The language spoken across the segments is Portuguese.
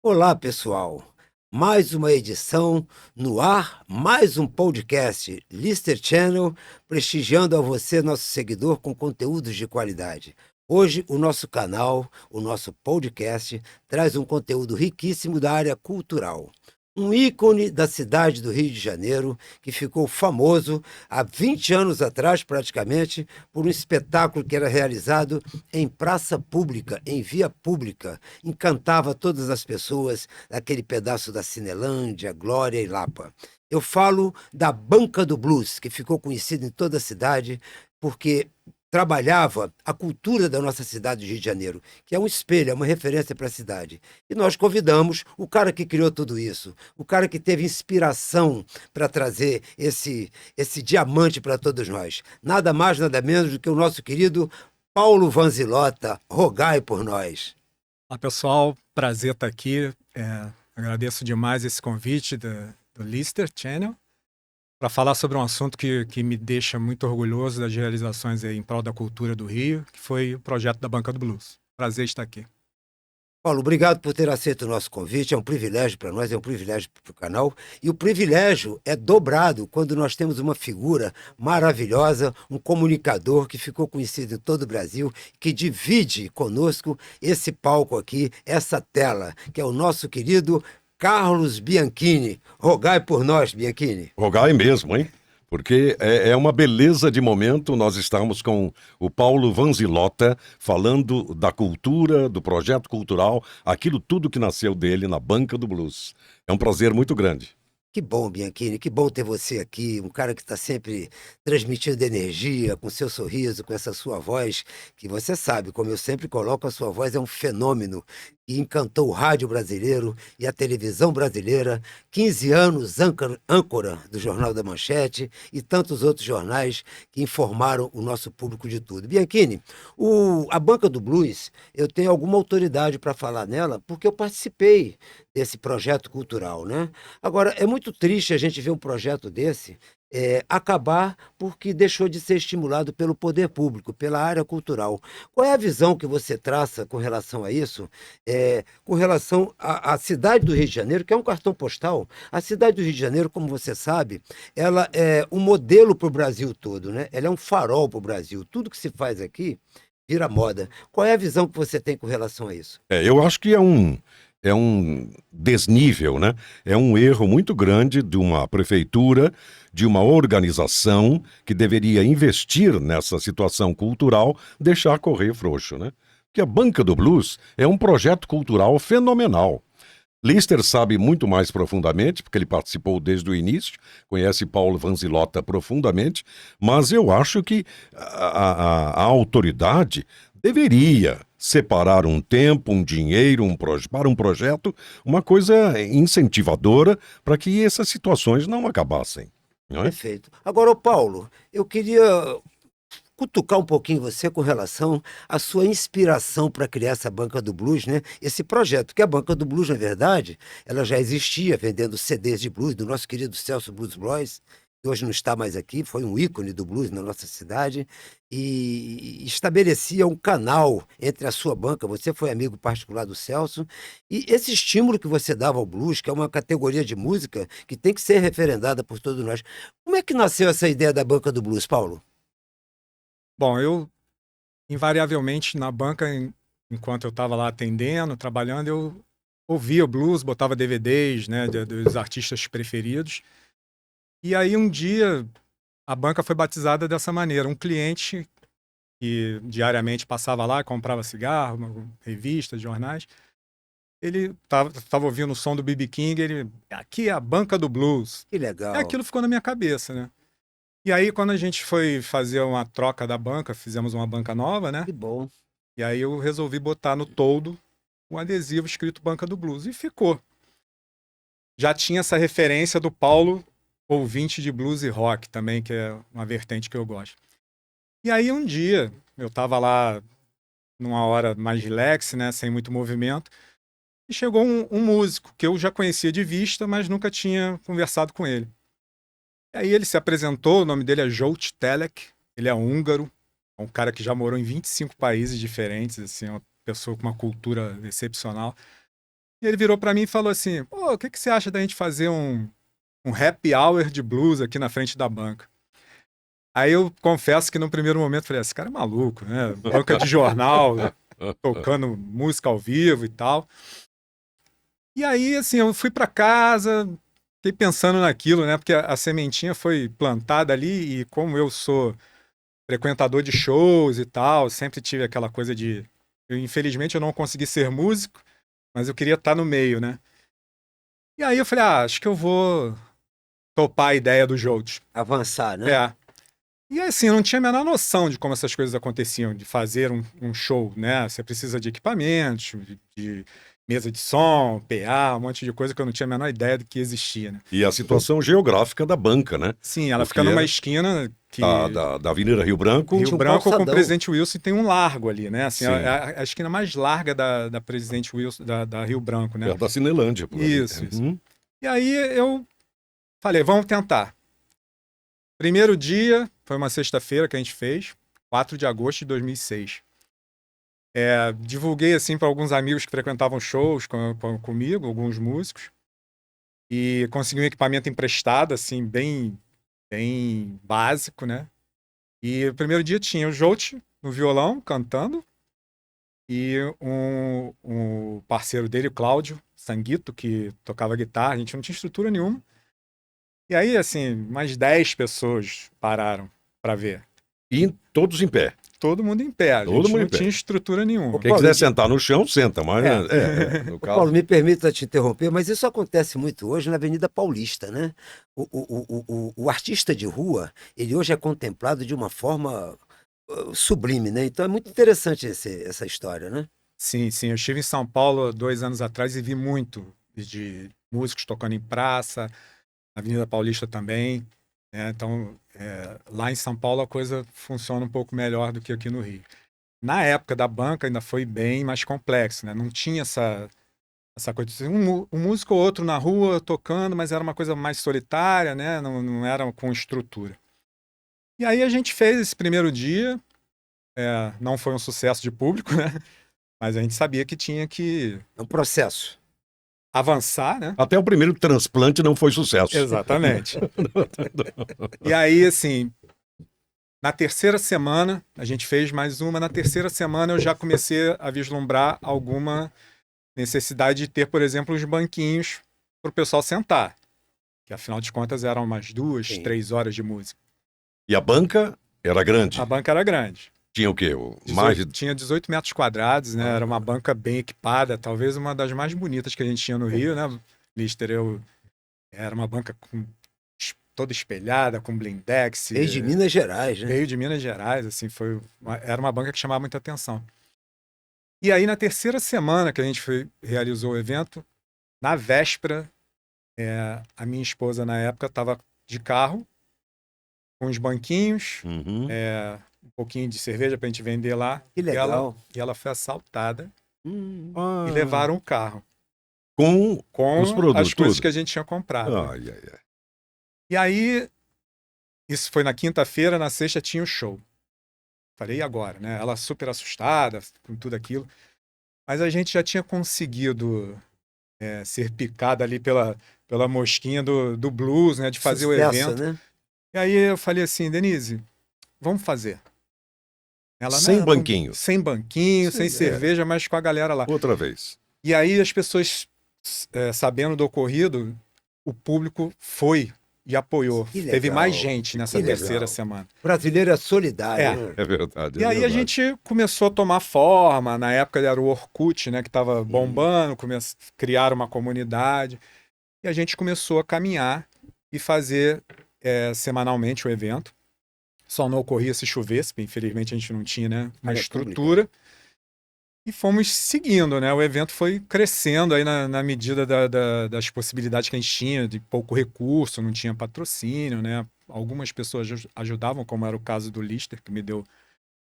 Olá, pessoal. Mais uma edição no ar, mais um podcast Lister Channel, prestigiando a você, nosso seguidor, com conteúdos de qualidade. Hoje, o nosso canal, o nosso podcast, traz um conteúdo riquíssimo da área cultural. Um ícone da cidade do Rio de Janeiro, que ficou famoso há 20 anos atrás, praticamente, por um espetáculo que era realizado em praça pública, em via pública. Encantava todas as pessoas daquele pedaço da Cinelândia, Glória e Lapa. Eu falo da Banca do Blues, que ficou conhecida em toda a cidade, porque trabalhava a cultura da nossa cidade do Rio de Janeiro, que é um espelho, é uma referência para a cidade. E nós convidamos o cara que criou tudo isso, o cara que teve inspiração para trazer esse diamante para todos nós. Nada mais, nada menos do que o nosso querido Paulo Vanzilota. Rogai por nós. Olá, pessoal. Prazer estar aqui. Agradeço demais esse convite do Lister Channel para falar sobre um assunto que me deixa muito orgulhoso das realizações aí em prol da cultura do Rio, que foi o projeto da Banca do Blues. Prazer estar aqui. Paulo, obrigado por ter aceito o nosso convite. É um privilégio para nós, é um privilégio para o canal. E o privilégio é dobrado quando nós temos uma figura maravilhosa, um comunicador que ficou conhecido em todo o Brasil, que divide conosco esse palco aqui, essa tela, que é o nosso querido Carlos Bianchini. Rogai por nós, Bianchini. Rogai mesmo, hein? Porque é uma beleza de momento nós estarmos com o Paulo Vanzilota falando da cultura, do projeto cultural, aquilo tudo que nasceu dele na Banca do Blues. É um prazer muito grande. Que bom, Bianchini, que bom ter você aqui, um cara que está sempre transmitindo energia, com seu sorriso, com essa sua voz, que você sabe, como eu sempre coloco, a sua voz é um fenômeno e encantou o rádio brasileiro e a televisão brasileira, 15 anos âncora do Jornal da Manchete e tantos outros jornais que informaram o nosso público de tudo. Bianchini, a Banca do Blues, eu tenho alguma autoridade para falar nela, porque eu participei desse projeto cultural, né? Agora, é muito triste a gente ver um projeto desse acabar porque deixou de ser estimulado pelo poder público, pela área cultural. Qual é a visão que você traça com relação a isso? Com relação à cidade do Rio de Janeiro, que é um cartão postal. A cidade do Rio de Janeiro, como você sabe, ela é um modelo para o Brasil todo, né? Ela é um farol para o Brasil. Tudo que se faz aqui vira moda. Qual é a visão que você tem com relação a isso? Eu acho que é um desnível, né? É um erro muito grande de uma prefeitura, de uma organização que deveria investir nessa situação cultural, deixar correr frouxo, né? Porque a Banca do Blues é um projeto cultural fenomenal. Lister sabe muito mais profundamente, porque ele participou desde o início, conhece Paulo Vanzilota profundamente, mas eu acho que a autoridade deveria separar um tempo, um dinheiro, para um projeto, uma coisa incentivadora para que essas situações não acabassem, não é? Perfeito. Agora, ô Paulo, eu queria cutucar um pouquinho você com relação à sua inspiração para criar essa Banca do Blues, né? Esse projeto, que a Banca do Blues, na verdade, ela já existia vendendo CDs de blues do nosso querido Celso Blues Boys, que hoje não está mais aqui, foi um ícone do blues na nossa cidade, e estabelecia um canal entre a sua banca, você foi amigo particular do Celso, e esse estímulo que você dava ao blues, que é uma categoria de música que tem que ser referendada por todos nós. Como é que nasceu essa ideia da Banca do Blues, Paulo? Bom, eu, invariavelmente, na banca, enquanto eu estava lá atendendo, trabalhando, eu ouvia blues, botava DVDs, né, dos artistas preferidos. E aí, um dia, a banca foi batizada dessa maneira. Um cliente que diariamente passava lá, comprava cigarro, revistas, jornais. Ele tava ouvindo o som do B.B. King, ele, aqui é a Banca do Blues. Que E legal. aquilo ficou na minha cabeça, né? E aí, quando a gente foi fazer uma troca da banca, fizemos uma banca nova, né? Que bom. E aí eu resolvi botar no toldo um adesivo escrito Banca do Blues. E ficou. Já tinha essa referência do Paulo, ouvinte de blues e rock também, que é uma vertente que eu gosto. E aí, um dia, eu tava lá numa hora mais relax, né? Sem muito movimento. E chegou um músico que eu já conhecia de vista, mas nunca tinha conversado com ele. E aí ele se apresentou, o nome dele é Zsolt Telek, ele é húngaro, é um cara que já morou em 25 países diferentes, assim, uma pessoa com uma cultura excepcional. E ele virou para mim e falou assim, pô, o que você acha da gente fazer um happy hour de blues aqui na frente da banca? Aí eu confesso que no primeiro momento falei, esse cara é maluco, né? Banca de jornal, tocando música ao vivo e tal. E aí, assim, eu fui para casa, fiquei pensando naquilo, né? Porque a sementinha foi plantada ali e como eu sou frequentador de shows e tal, sempre tive aquela coisa de... infelizmente eu não consegui ser músico, mas eu queria estar no meio, né? E aí eu falei, acho que eu vou topar a ideia do Jolt. Avançar, né? É. E assim, eu não tinha a menor noção de como essas coisas aconteciam, de fazer um show, né? Você precisa de equipamentos, de mesa de som, PA, um monte de coisa que eu não tinha a menor ideia do que existia, né? E a situação geográfica da banca, né? Sim, ela Porque fica numa é esquina que... da Avenida Rio Branco. Rio Tinha um Branco com o calçadão. Presidente Wilson tem um largo ali, né? Assim, Sim. a esquina mais larga da Presidente Wilson, da Rio Branco, né? Perto da Cinelândia. Por ali. Isso, isso. Uhum. E aí eu falei, vamos tentar. Primeiro dia, foi uma sexta-feira que a gente fez, 4 de agosto de 2006. Divulguei assim para alguns amigos que frequentavam shows comigo, alguns músicos, e consegui um equipamento emprestado, assim, bem básico, né? E o primeiro dia tinha o Jolt no violão, cantando, e um parceiro dele, o Cláudio Sanguito, que tocava guitarra, a gente não tinha estrutura nenhuma. E aí, assim, mais 10 pessoas pararam para ver. E todos em pé. Todo mundo em pé, a Todo gente mundo não em pé. tinha estrutura nenhuma. Quem quiser sentar no chão, senta, mas no Ô, caso... Paulo, me permita te interromper, mas isso acontece muito hoje na Avenida Paulista, né? O artista de rua, ele hoje é contemplado de uma forma sublime, né? Então é muito interessante essa história, né? Sim, sim. Eu estive em São Paulo 2 anos atrás e vi muito de músicos tocando em praça, na Avenida Paulista também, né? Então, lá em São Paulo a coisa funciona um pouco melhor do que aqui no Rio. Na época da banca ainda foi bem mais complexo, né? Não tinha essa coisa de um músico ou outro na rua tocando, mas era uma coisa mais solitária, né? Não era com estrutura. E aí a gente fez esse primeiro dia, não foi um sucesso de público, né? Mas a gente sabia que tinha que É um processo. avançar, né? Até o primeiro transplante não foi sucesso. Exatamente. E aí, assim, na terceira semana, a gente fez mais uma. Na terceira semana, eu já comecei a vislumbrar alguma necessidade de ter, por exemplo, os banquinhos para o pessoal sentar. Que, afinal de contas, eram umas 2, Sim. 3 horas de música. E a banca era grande. A banca era grande. Tinha o quê? Mais de... Tinha 18 metros quadrados, né? Era uma banca bem equipada, talvez uma das mais bonitas que a gente tinha no Rio, né, Lister? Era uma banca toda espelhada, com blindex. Veio de Minas Gerais, né? Veio de Minas Gerais, assim, era uma banca que chamava muita atenção. E aí, na terceira semana que a gente realizou o evento, na véspera, a minha esposa, na época, estava de carro, com os banquinhos, Uhum. um pouquinho de cerveja pra gente vender lá. Que legal. E ela foi assaltada Ah, e levaram o carro com com os produtos, as coisas tudo. que a gente tinha comprado. Ai, ai, ai. E aí, isso foi na quinta-feira, na sexta tinha o show. Falei, e agora, né? Ela super assustada com tudo aquilo. Mas a gente já tinha conseguido ser picada ali pela mosquinha do blues, né? De fazer o Sucesso, evento. né? E aí eu falei assim, Denise, vamos fazer. Ela, Sem "Não, banquinho." sem banquinho, sem cerveja, mas com a galera lá. Outra vez. E aí as pessoas, sabendo do ocorrido, o público foi e apoiou. Que legal. Teve mais gente nessa Que legal. terceira semana. O brasileiro é solidário, né? É verdade. E aí a gente começou a tomar forma. Na época era o Orkut, né, que estava bombando, criaram uma comunidade. E a gente começou a caminhar e fazer semanalmente o evento. Só não ocorria se chovesse, porque infelizmente a gente não tinha, né, uma Era estrutura. E fomos seguindo, né? O evento foi crescendo aí na medida das possibilidades que a gente tinha, de pouco recurso, não tinha patrocínio, né? Algumas pessoas ajudavam, como era o caso do Lister, que me deu,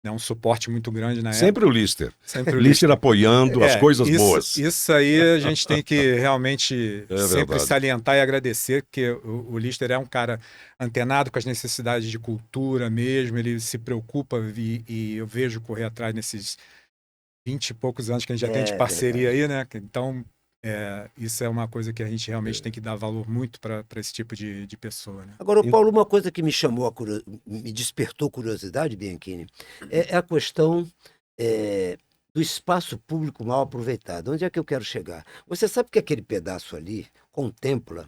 né, um suporte muito grande na época. Sempre o Lister. Sempre o Lister apoiando as coisas boas. Isso aí a gente tem que realmente sempre verdade. salientar e agradecer, porque o Lister é um cara antenado com as necessidades de cultura mesmo, ele se preocupa e eu vejo correr atrás nesses 20 e poucos anos que a gente já tem de parceria aí, né? Então, Isso é uma coisa que a gente realmente tem que dar valor muito para esse tipo de pessoa, né? Agora, Paulo, uma coisa que me chamou me despertou curiosidade, Bianchini, é a questão do espaço público mal aproveitado. Onde é que eu quero chegar? Você sabe que aquele pedaço ali contempla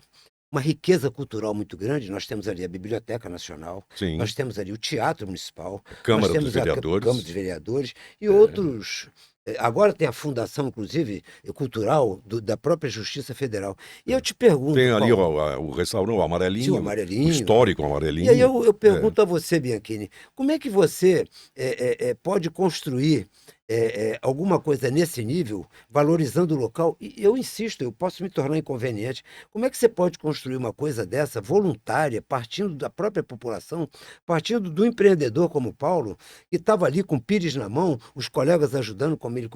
uma riqueza cultural muito grande. Nós temos ali a Biblioteca Nacional, Sim. nós temos ali o Teatro Municipal, nós Câmara dos temos a Vereadores. Câmara dos Vereadores e outros. Agora tem a fundação, inclusive, cultural da própria Justiça Federal. E eu te pergunto, Tem ali Paulo, o restaurante, o amarelinho, sim, o amarelinho. o histórico E amarelinho. aí eu pergunto a você, Bianchini, como é que você pode construir alguma coisa nesse nível, valorizando o local? E eu insisto, eu posso me tornar inconveniente. Como é que você pode construir uma coisa dessa, voluntária, partindo da própria população, partindo do empreendedor como o Paulo, que estava ali com o pires na mão, os colegas ajudando como ele...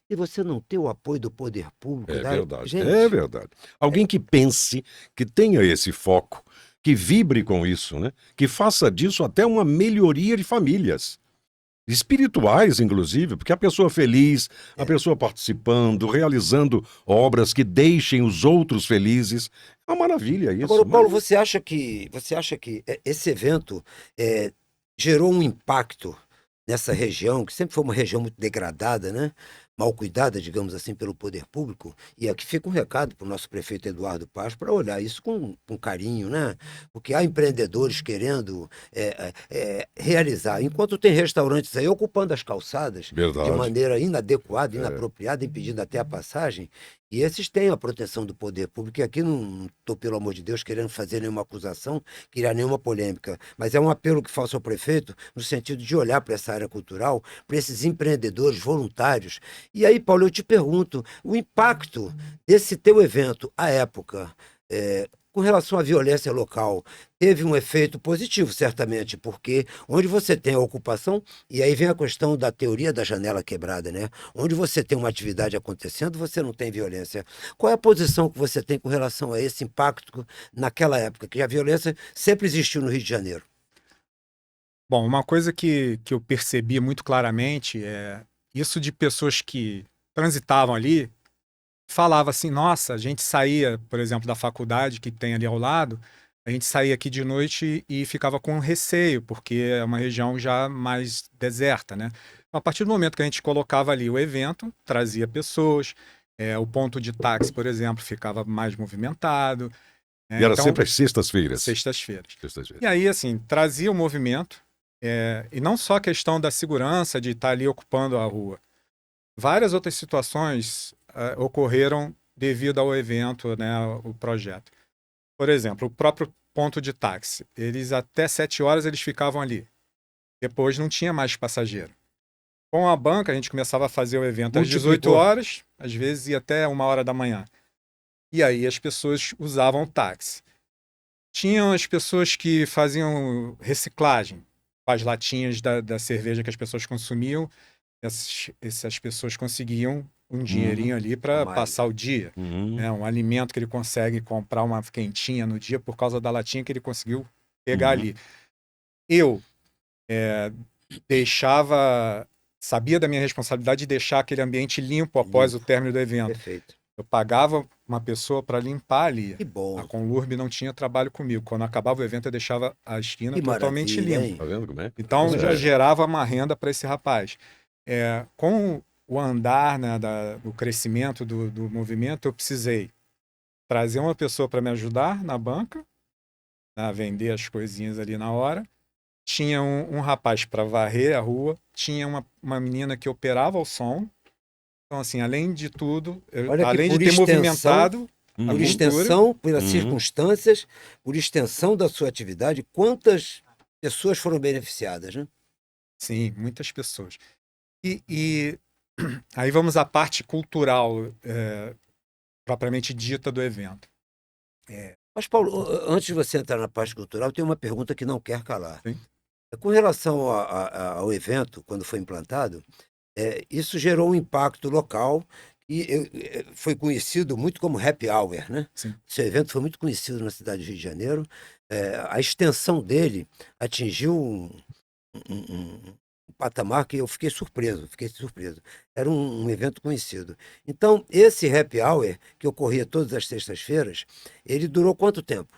E você não ter o apoio do poder público? É verdade, Gente, é verdade. Alguém que pense, que tenha esse foco, que vibre com isso, né? Que faça disso até uma melhoria de famílias. Espirituais, inclusive, porque a pessoa feliz, a pessoa participando, realizando obras que deixem os outros felizes, é uma maravilha isso. Agora, Paulo, você acha que esse evento gerou um impacto nessa região, que sempre foi uma região muito degradada, né? Mal cuidada, digamos assim, pelo poder público? E aqui fica um recado para o nosso prefeito Eduardo Paz para olhar isso com carinho, né? Porque há empreendedores querendo realizar. Enquanto tem restaurantes aí ocupando as calçadas Verdade. de maneira inadequada, inapropriada, impedindo até a passagem, e esses têm a proteção do poder público. E aqui não estou, pelo amor de Deus, querendo fazer nenhuma acusação, criar nenhuma polêmica, mas é um apelo que faço ao prefeito no sentido de olhar para essa área cultural, para esses empreendedores voluntários. E aí, Paulo, eu te pergunto, o impacto desse teu evento à época, com relação à violência local, teve um efeito positivo, certamente, porque onde você tem a ocupação, e aí vem a questão da teoria da janela quebrada, né? Onde você tem uma atividade acontecendo, você não tem violência. Qual é a posição que você tem com relação a esse impacto naquela época, que a violência sempre existiu no Rio de Janeiro? Bom, uma coisa que eu percebi muito claramente é isso de pessoas que transitavam ali, falava assim, nossa, a gente saía, por exemplo, da faculdade que tem ali ao lado, a gente saía aqui de noite e ficava com receio, porque é uma região já mais deserta, né? A partir do momento que a gente colocava ali o evento, trazia pessoas, o ponto de táxi, por exemplo, ficava mais movimentado. E era Então, sempre às sextas-feiras. sextas-feiras. Sextas-feiras. E aí, assim, trazia o movimento, e não só a questão da segurança, de estar ali ocupando a rua. Várias outras situações ocorreram devido ao evento, né, o projeto. Por exemplo, o próprio ponto de táxi. Eles até 7 horas eles ficavam ali. Depois não tinha mais passageiro. Com a banca, a gente começava a fazer o evento às 18 horas, às vezes ia até 1 hora da manhã. E aí as pessoas usavam o táxi. Tinham as pessoas que faziam reciclagem com as latinhas da cerveja que as pessoas consumiam. Essas pessoas conseguiam um dinheirinho ali para passar o dia. Né? Um alimento que ele consegue comprar uma quentinha no dia por causa da latinha que ele conseguiu pegar ali. Eu sabia da minha responsabilidade de deixar aquele ambiente limpo após o término do evento. Perfeito. Eu pagava uma pessoa para limpar ali. Que bom. A Conlurb não tinha trabalho comigo. Quando acabava o evento, eu deixava a esquina totalmente limpa. Tá vendo como é? Então, já gerava uma renda para esse rapaz. Com o andar, né, o crescimento do movimento, eu precisei trazer uma pessoa para me ajudar na banca, a vender as coisinhas ali na hora. Tinha um rapaz para varrer a rua. Tinha uma menina que operava o som. Então, assim, além de tudo, além de ter movimentado a por extensão, pelas circunstâncias, por extensão da sua atividade, quantas pessoas foram beneficiadas, né? Sim, muitas pessoas. E aí vamos à parte cultural, propriamente dita do evento. Mas, Paulo, antes de você entrar na parte cultural, tem uma pergunta que não quer calar. Sim. Com relação ao evento, quando foi implantado, isso gerou um impacto local e foi conhecido muito como happy hour, né? Sim. Esse evento foi muito conhecido na cidade do Rio de Janeiro. A extensão dele atingiu um patamar que eu fiquei surpreso, fiquei surpreso. Era um evento conhecido. Então, esse happy hour, que ocorria todas as sextas-feiras, ele durou quanto tempo?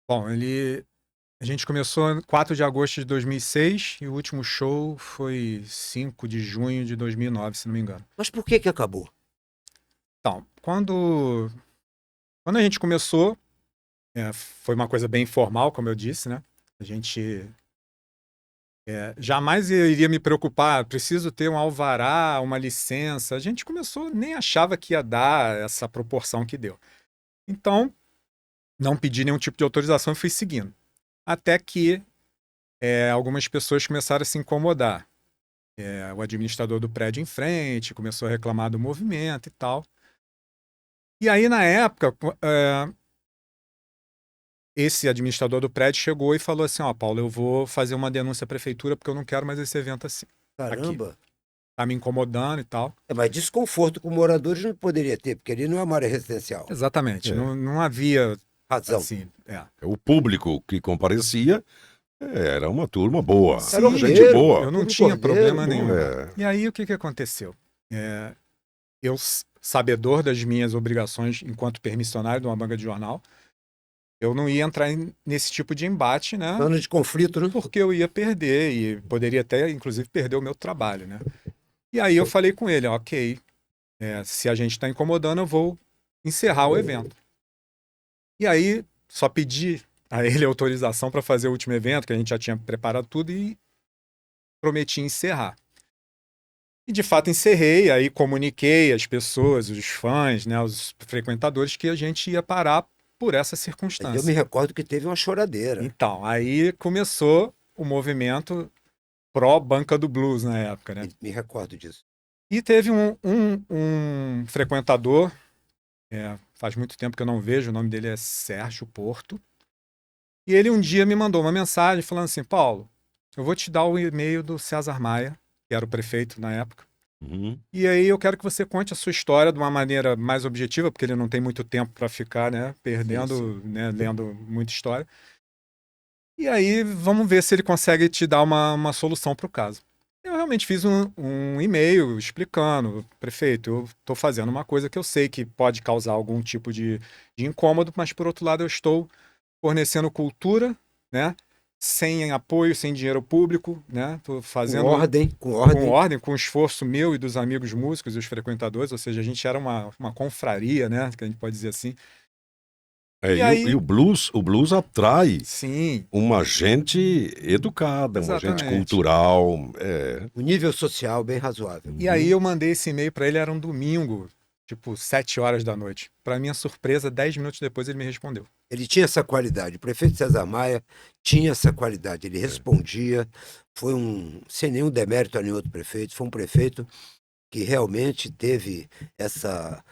Bom, a gente começou em 4 de agosto de 2006 e o último show foi 5 de junho de 2009, se não me engano. Mas por que que acabou? Então, quando a gente começou, foi uma coisa bem informal, como eu disse, né? A gente jamais eu iria me preocupar, preciso ter um alvará, uma licença. A gente começou, nem achava que ia dar essa proporção que deu. Então, não pedi nenhum tipo de autorização e fui seguindo. Até que algumas pessoas começaram a se incomodar. O administrador do prédio em frente começou a reclamar do movimento e tal. E aí, na época, esse administrador do prédio chegou e falou assim: ó, Paulo, eu vou fazer uma denúncia à prefeitura porque eu não quero mais esse evento assim. Caramba! Tá me incomodando e tal. Mas desconforto com moradores não poderia ter, porque ali não é uma área residencial. Exatamente. Não havia, Razão. assim... O público que comparecia era uma turma boa. Era Sim, ordeiro, eu boa. não Tudo tinha cordeiro, problema bom. nenhum. É. E aí, o que aconteceu? Eu, sabedor das minhas obrigações enquanto permissionário de uma banca de jornal, eu não ia entrar nesse tipo de embate, né? Zona de conflito, né? Porque eu ia perder e poderia até, inclusive, perder o meu trabalho, né? E aí eu falei com ele, ok, se a gente está incomodando, eu vou encerrar o evento. E aí só pedi a ele autorização para fazer o último evento, que a gente já tinha preparado tudo e prometi encerrar. E de fato encerrei, aí comuniquei às pessoas, os fãs, né, os frequentadores, que a gente ia parar por essa Eu circunstância. me recordo que teve uma choradeira. Então, aí começou o movimento pró-banca do blues na época, né? Me recordo disso. E teve um frequentador, faz muito tempo que eu não vejo, o nome dele é Sérgio Porto, e ele um dia me mandou uma mensagem falando assim: Paulo, eu vou te dar o e-mail do César Maia, que era o prefeito na época, Uhum. e aí eu quero que você conte a sua história de uma maneira mais objetiva, porque ele não tem muito tempo para ficar, né, perdendo, né, lendo muita história. E aí vamos ver se ele consegue te dar uma solução para o caso. Eu realmente fiz um e-mail explicando: prefeito, eu estou fazendo uma coisa que eu sei que pode causar algum tipo de incômodo, mas por outro lado eu estou fornecendo cultura, né? Sem apoio, sem dinheiro público, né? Estou fazendo Com ordem. com esforço meu e dos amigos músicos e os frequentadores, ou seja, a gente era uma confraria, né? Que a gente pode dizer assim. E aí, o blues atrai sim, uma gente educada, uma gente exatamente. cultural. O nível social bem razoável. E aí eu mandei esse e-mail para ele, era um domingo, tipo 7 horas da noite. Para minha surpresa, 10 minutos depois ele me respondeu. Ele tinha essa qualidade. O prefeito César Maia tinha essa qualidade. Ele respondia. Foi sem nenhum demérito a nenhum outro prefeito. Foi um prefeito que realmente teve essa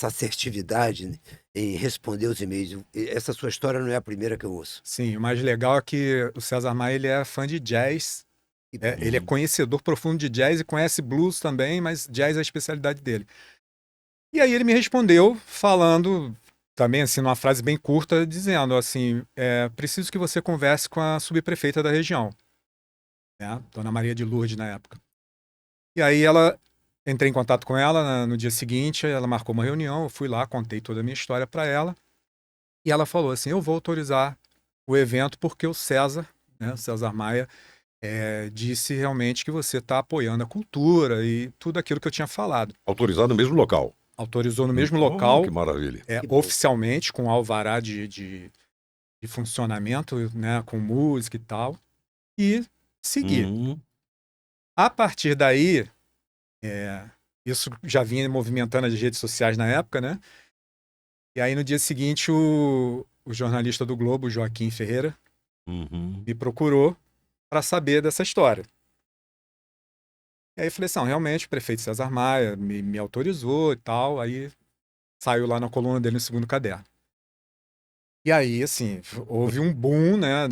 assertividade em responder os e-mails. Essa sua história não é a primeira que eu ouço. Sim, o mais legal é que o César Maia, ele é fã de jazz. Ele é conhecedor profundo de jazz e conhece blues também, mas jazz é a especialidade dele. E aí ele me respondeu falando, também assim, numa frase bem curta, dizendo assim: preciso que você converse com a subprefeita da região, né? Dona Maria de Lourdes, na época. E aí entrei em contato com ela no dia seguinte, ela marcou uma reunião, eu fui lá, contei toda a minha história para ela, e ela falou assim: eu vou autorizar o evento porque o César, né, o César Maia, disse realmente que você está apoiando a cultura e tudo aquilo que eu tinha falado. Autorizado no mesmo local. Autorizou no mesmo local, Que maravilha. oficialmente, com alvará de funcionamento, né, com música e tal, e seguir. Uhum. A partir daí, isso já vinha movimentando as redes sociais na época, né? E aí no dia seguinte o jornalista do Globo, Joaquim Ferreira, Uhum. me procurou para saber dessa história. E aí eu falei assim: não, realmente o prefeito César Maia me autorizou e tal, aí saiu lá na coluna dele no segundo caderno. E aí, assim, houve um boom, né,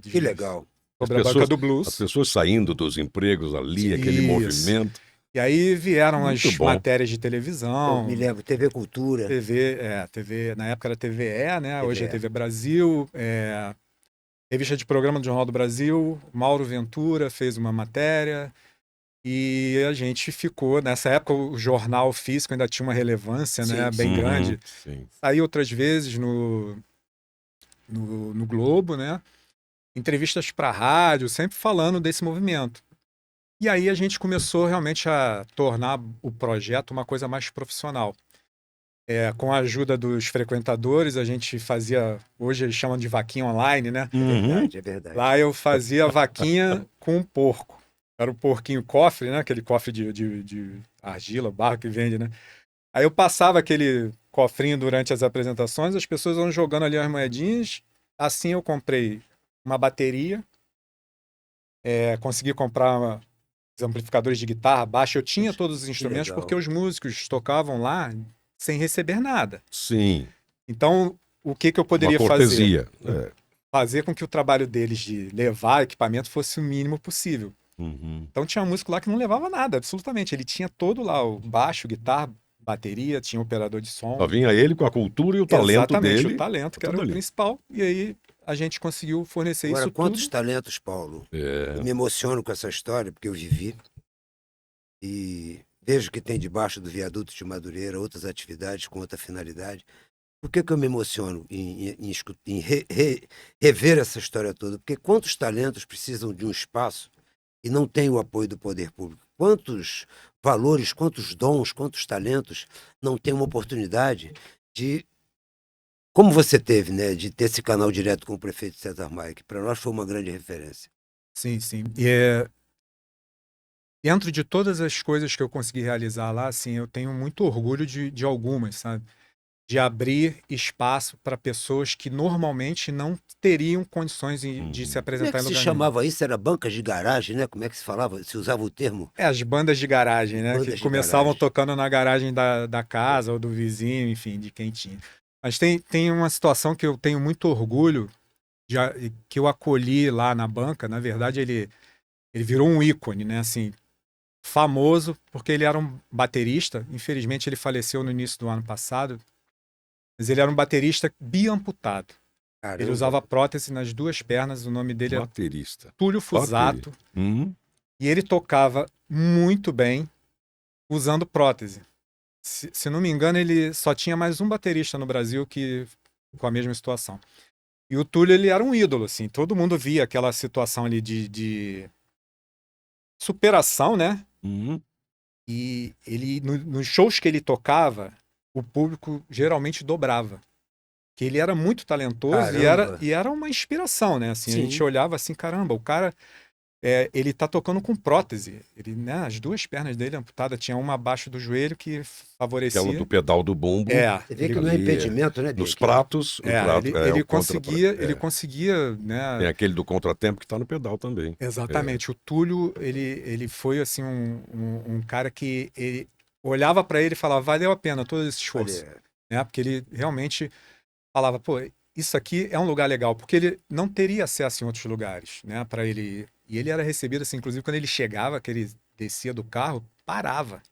Que legal. sobre a banca do blues. As pessoas saindo dos empregos ali, aquele movimento. E aí vieram Muito as bom. matérias de televisão. Eu me lembro, TV Cultura. TV, na época era TVE, né? TVE. Hoje é TV Brasil. revista de programa do Jornal do Brasil, Mauro Ventura fez uma matéria e a gente ficou, nessa época o jornal físico ainda tinha uma relevância, né, Sim, bem grande. Sim. Saiu outras vezes no Globo, né, entrevistas para rádio, sempre falando desse movimento. E aí a gente começou realmente a tornar o projeto uma coisa mais profissional. Com a ajuda dos frequentadores, a gente fazia, hoje eles chamam de vaquinha online, né? É verdade, é verdade. Lá eu fazia vaquinha com um porco. Era o porquinho cofre, né? Aquele cofre de argila, barro que vende, né? Aí eu passava aquele cofrinho durante as apresentações, as pessoas vão jogando ali as moedinhas. Assim eu comprei uma bateria, consegui comprar os amplificadores de guitarra, baixo. Eu tinha todos os instrumentos legal. porque os músicos tocavam lá sem receber nada. Sim. Então, o que eu poderia Uma fazer? cortesia. É. Fazer com que o trabalho deles de levar equipamento fosse o mínimo possível. Uhum. Então tinha músico lá que não levava nada, absolutamente. Ele tinha todo lá, o baixo, guitarra, bateria, tinha um operador de som. Só vinha ele com a cultura e o talento Exatamente, dele. o talento, que era tudo o ali. principal. E aí a gente conseguiu fornecer Agora, isso quantos tudo. talentos, Paulo? Eu me emociono com essa história, porque eu vivi. E vejo que tem debaixo do viaduto de Madureira outras atividades com outra finalidade. Por que eu me emociono em rever essa história toda? Porque quantos talentos precisam de um espaço e não têm o apoio do poder público? Quantos valores, quantos dons, quantos talentos não têm uma oportunidade de, como você teve, né, de ter esse canal direto com o prefeito César Maia, que para nós foi uma grande referência. Sim, sim. Dentro de todas as coisas que eu consegui realizar lá, assim, eu tenho muito orgulho de algumas, sabe? De abrir espaço para pessoas que normalmente não teriam condições de se Como é apresentar que em se lugar nenhum. chamava isso? Era bancas de garagem, né? Como é que se falava? Se usava o termo As bandas de garagem, né? Que bandas de começavam garagem. tocando na garagem da casa ou do vizinho, enfim, de quem tinha. Mas tem uma situação que eu tenho muito orgulho, que eu acolhi lá na banca. Na verdade, ele virou um ícone, né? Assim, famoso, porque ele era um baterista. Infelizmente, ele faleceu no início do ano passado. Mas ele era um baterista biamputado. Ele Caramba. usava prótese nas duas pernas. O nome dele é Baterista. Túlio Fusato. Uhum. E ele tocava muito bem usando prótese. Se não me engano, ele só tinha mais um baterista no Brasil que com a mesma situação. E o Túlio, ele era um ídolo, assim. Todo mundo via aquela situação ali de superação, né? Uhum. E ele, nos shows que ele tocava, o público geralmente dobrava. Que ele era muito talentoso Caramba. e era uma inspiração, né? Assim, a Sim. gente olhava assim, caramba, o cara, ele tá tocando com prótese. Ele, né, as duas pernas dele amputadas, tinha uma abaixo do joelho que favorecia. Aquela do pedal do bumbo. Você vê que não é ali impedimento, né, Nos Bianchi? pratos, o prato ele o conseguia, contra- ele conseguia, Tem né? aquele do contratempo que está no pedal também. Exatamente. O Túlio, ele foi assim um cara que ele olhava para ele e falava, valeu a pena todo esse esforço, Olha, né? Porque ele realmente falava, pô, isso aqui é um lugar legal, porque ele não teria acesso em outros lugares, né? Para ele, e ele era recebido assim, inclusive quando ele chegava, que ele descia do carro, parava.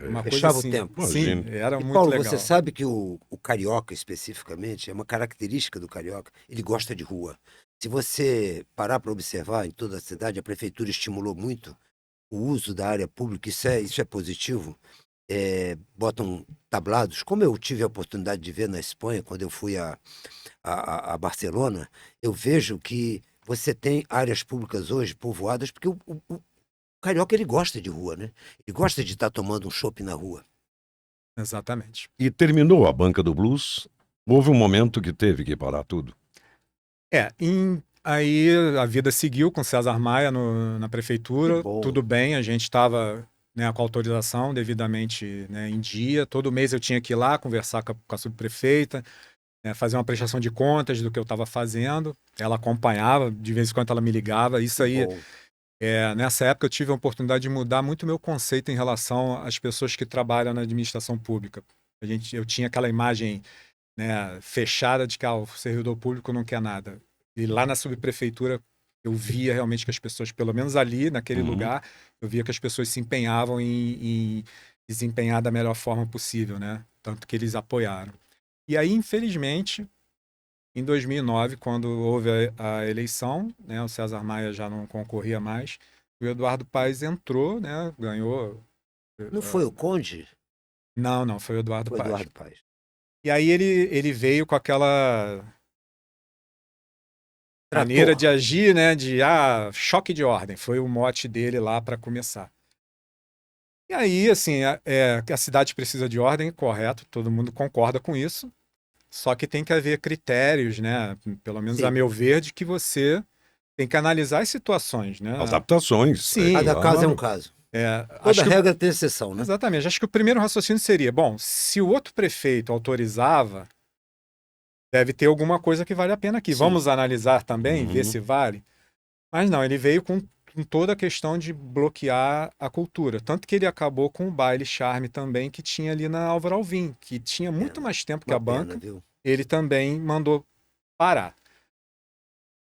Uma coisa fechava o assim, tempo. sim, Imagina. era E muito Paulo, legal. você sabe que o carioca, especificamente, é uma característica do carioca, ele gosta de rua. Se você parar para observar, em toda a cidade, a prefeitura estimulou muito o uso da área pública, isso é positivo. Botam tablados, como eu tive a oportunidade de ver na Espanha, quando eu fui a Barcelona, eu vejo que você tem áreas públicas hoje povoadas, porque o carioca ele gosta de rua, né? Ele gosta de estar tomando um chopp na rua. Exatamente. E terminou a banca do blues. Houve um momento que teve que parar tudo. Aí a vida seguiu com César Maia na prefeitura, Que bom. tudo bem, a gente estava, né, com a autorização devidamente, né, em dia. Todo mês eu tinha que ir lá conversar com a subprefeita, né, fazer uma prestação de contas do que eu estava fazendo. Ela acompanhava, de vez em quando ela me ligava. Isso aí, Bom. nessa época eu tive a oportunidade de mudar muito o meu conceito em relação às pessoas que trabalham na administração pública. Eu tinha aquela imagem, né, fechada de que o servidor público não quer nada. E lá na subprefeitura eu via realmente que as pessoas, pelo menos ali, naquele lugar, eu via que as pessoas se empenhavam em desempenhar da melhor forma possível, né? Tanto que eles apoiaram. E aí, infelizmente, Em 2009, quando houve a eleição, né, o César Maia já não concorria mais, o Eduardo Paes entrou, né, ganhou. Não foi o Conde? Não, foi o Eduardo Foi o Paes. Eduardo Paes. E aí ele veio com aquela maneira de agir, né, de choque de ordem, foi o mote dele lá para começar. E aí, assim, a cidade precisa de ordem, correto, todo mundo concorda com isso. Só que tem que haver critérios, né? Pelo menos a meu ver, de que você tem que analisar as situações, né? Adaptações. Sim. Cada caso é um claro. caso. Acho Toda que regra tem exceção, né? Exatamente. Acho que o primeiro raciocínio seria, bom, se o outro prefeito autorizava, deve ter alguma coisa que vale a pena aqui. Sim. Vamos analisar também, ver Uhum. se vale. Mas não, ele veio com toda a questão de bloquear a cultura. Tanto que ele acabou com o baile charme também, que tinha ali na Álvaro Alvim, que tinha muito mais tempo que a Uma pena, banca. viu? Ele também mandou parar.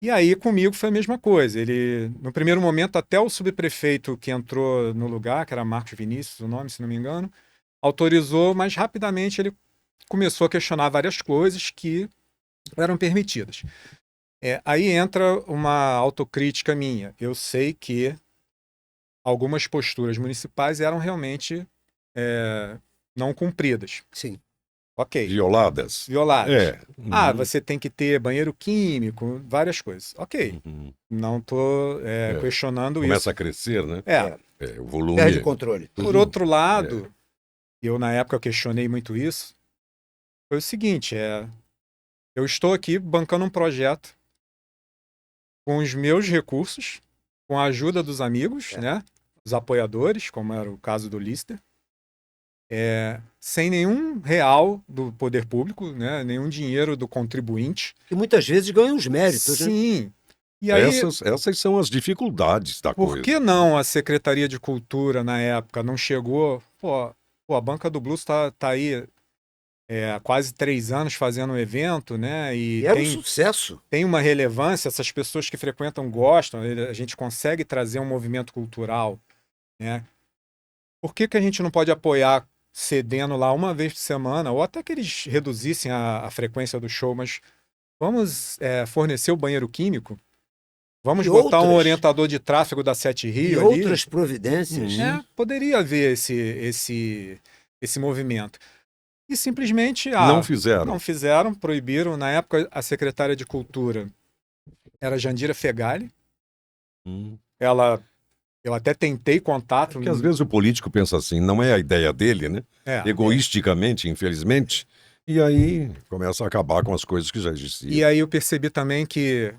E aí comigo foi a mesma coisa. Ele, no primeiro momento, até o subprefeito que entrou no lugar, que era Marcos Vinícius, o nome, se não me engano, autorizou, mas rapidamente ele começou a questionar várias coisas que eram permitidas. Aí entra uma autocrítica minha. Eu sei que algumas posturas municipais eram realmente não cumpridas. Sim. Ok. Violadas. Violadas. Uhum. Você tem que ter banheiro químico, várias coisas. Ok. Uhum. Não estou questionando Começa isso. a crescer, né? O volume. Perde o controle. Por outro lado, eu na época questionei muito isso, foi o seguinte, eu estou aqui bancando um projeto com os meus recursos, com a ajuda dos amigos, né? Os apoiadores, como era o caso do Lister, sem nenhum real do poder público, né? Nenhum dinheiro do contribuinte. E muitas vezes ganham os méritos, né? Sim. E aí, Essas são as dificuldades da coisa. por que não a Secretaria de Cultura, na época, não chegou... Pô, a Banca do Blues tá aí há quase 3 anos fazendo um evento, né? E era um sucesso. Tem uma relevância, essas pessoas que frequentam gostam, a gente consegue trazer um movimento cultural, né? Por que a gente não pode apoiar cedendo lá uma vez por semana, ou até que eles reduzissem a frequência do show, mas vamos fornecer o banheiro químico? Vamos E botar um outras- orientador de tráfego da Sete E Rio ali? outras providências. Poderia haver esse movimento. E simplesmente Não fizeram. não fizeram, proibiram. Na época, a secretária de Cultura era Jandira Fegali. Eu até tentei contato. Porque às vezes o político pensa assim, não é a ideia dele, né? Egoisticamente, infelizmente. E aí começa a acabar com as coisas que já existiam. E aí eu percebi também que...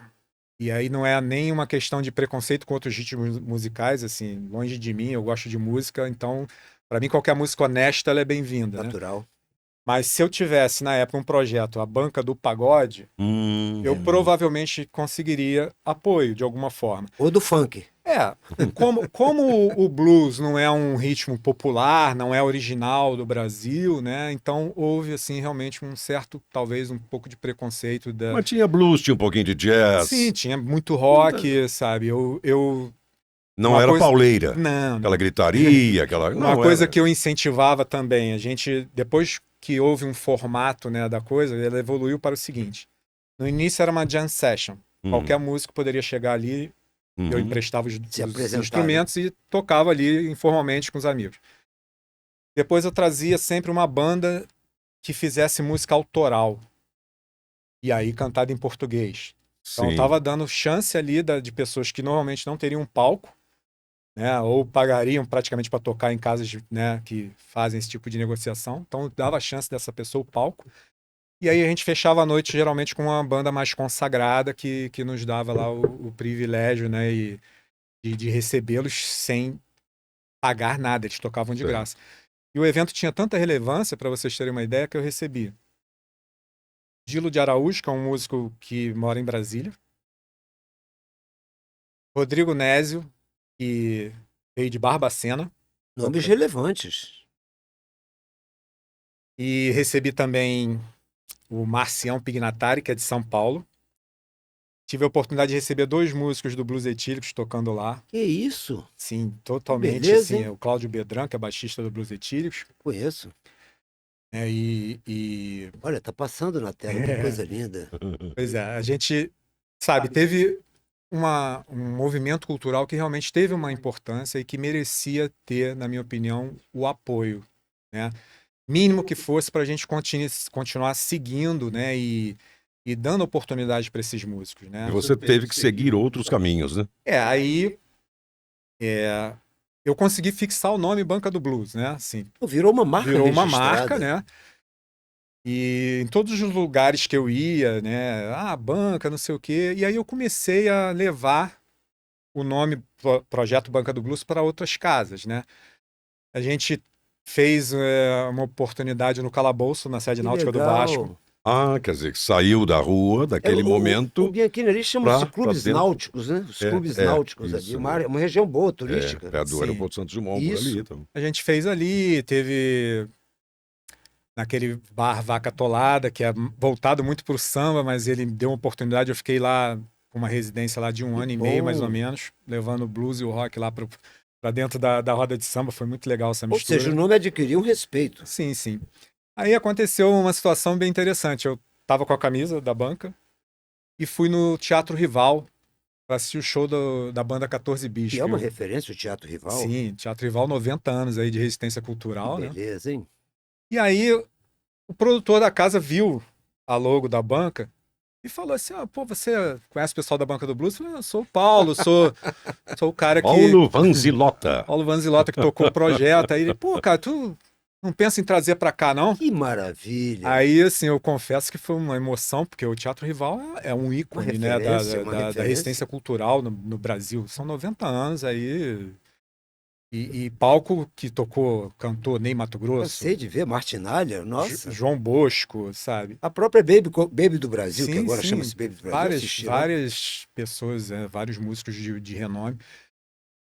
E aí não é nem uma questão de preconceito com outros ritmos musicais, assim, longe de mim, eu gosto de música, então, para mim, qualquer música honesta, ela é bem-vinda, né? Natural. Mas se eu tivesse, na época, um projeto, a Banca do Pagode, eu provavelmente conseguiria apoio, de alguma forma. Ou do funk. Como o blues não é um ritmo popular, não é original do Brasil, né? Então houve, assim, realmente um certo, talvez um pouco de preconceito da... Mas tinha blues, tinha um pouquinho de jazz. Sim, tinha muito rock, sabe? Não uma era coisa- pauleira. Não, Aquela gritaria, aquela... uma não coisa era. que eu incentivava também, a gente, depois que houve um formato, né, da coisa, ela evoluiu para o seguinte. No início era uma jam session. Qualquer músico poderia chegar ali, eu emprestava os apresentar, instrumentos e tocava ali informalmente com os amigos. Depois eu trazia sempre uma banda que fizesse música autoral. E aí cantada em português. Então eu Sim. estava dando chance ali de pessoas que normalmente não teriam palco, né, ou pagariam praticamente para tocar em casas, né, que fazem esse tipo de negociação. Então eu dava a chance dessa pessoa o palco. E aí a gente fechava a noite geralmente com uma banda mais consagrada que nos dava lá o privilégio, né, de recebê-los sem pagar nada, eles tocavam de graça. E o evento tinha tanta relevância, para vocês terem uma ideia, que eu recebi Dilo de Araújo, que é um músico que mora em Brasília, Rodrigo Nésio, que veio de Barbacena, Nomes relevantes. e recebi também o Marcião Pignatari, que é de São Paulo. Tive a oportunidade de receber 2 músicos do Blues Etílicos tocando lá. Que isso? Sim, totalmente Beleza, assim. hein? O Cláudio Bedran, que é baixista do Blues Etílicos. Conheço. né? Olha, tá passando na tela, que coisa linda. Pois é, a gente, sabe, teve um movimento cultural que realmente teve uma importância e que merecia ter, na minha opinião, o apoio, né? Mínimo que fosse para a gente continuar seguindo, né? E dando oportunidade para esses músicos, E né? você teve que seguir outros caminhos, né? Aí eu consegui fixar o nome Banca do Blues, né? Assim, Virou uma marca virou uma registrada. marca, né? E em todos os lugares que eu ia, né? Ah, banca, não sei o quê. E aí eu comecei a levar o nome Projeto Banca do Blues para outras casas, né? A gente fez uma oportunidade no Calabouço, na sede Que náutica do Vasco. legal. Ah, quer dizer, que saiu da rua, daquele O momento, Bianchini ali chama-se pra clubes dentro. náuticos, né? Os clubes náuticos ali, isso uma, mesmo. uma região boa, turística. Perto do Sim. aeroporto Santos Dumont, por Isso. ali. Então. A gente fez ali, teve naquele bar Vaca Atolada, que é voltado muito para o samba, mas ele deu uma oportunidade, eu fiquei lá com uma residência lá de um Que ano e meio, mais bom. ou menos, levando o blues e o rock lá para dentro da roda de samba, foi muito legal essa Ou mistura. seja, o nome adquiriu um respeito. Sim, sim. Aí aconteceu uma situação bem interessante, eu estava com a camisa da banca e fui no Teatro Rival para assistir o show da banda 14 Bis. Que é uma referência, o Teatro Rival. Sim, Teatro Rival, 90 anos aí de resistência Que cultural, né? beleza, hein? E aí o produtor da casa viu a logo da banca e falou assim: ah, pô, você conhece o pessoal da Banca do Blues? Eu falei, eu sou o Paulo, sou o cara que. Paulo Vanzilota. Paulo Vanzilota, que tocou o projeto. Aí ele, pô, cara, tu não pensa em trazer pra cá, não? Que maravilha. Aí, assim, eu confesso que foi uma emoção, porque o Teatro Rival é um ícone, né, Uma da referência. resistência cultural no Brasil. São 90 anos aí. E palco que tocou, cantor Ney Mato Grosso, Cansei de ver Martinalha, nossa. João Bosco, sabe? A própria Baby do Brasil, que Sim, agora sim. chama-se Baby do Brasil, assisti lá. Várias pessoas, vários músicos de renome.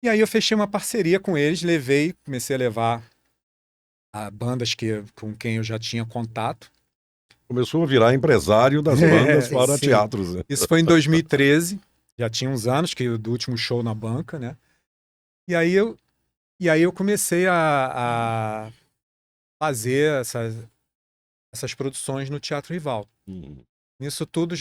E aí eu fechei uma parceria com eles, comecei a levar a bandas com quem eu já tinha contato. Começou a virar empresário das bandas sim, para sim. teatros. Né? Isso foi em 2013, já tinha uns anos do último show na banca, né? E aí eu comecei a fazer essas produções no Teatro Rival. Nisso tudo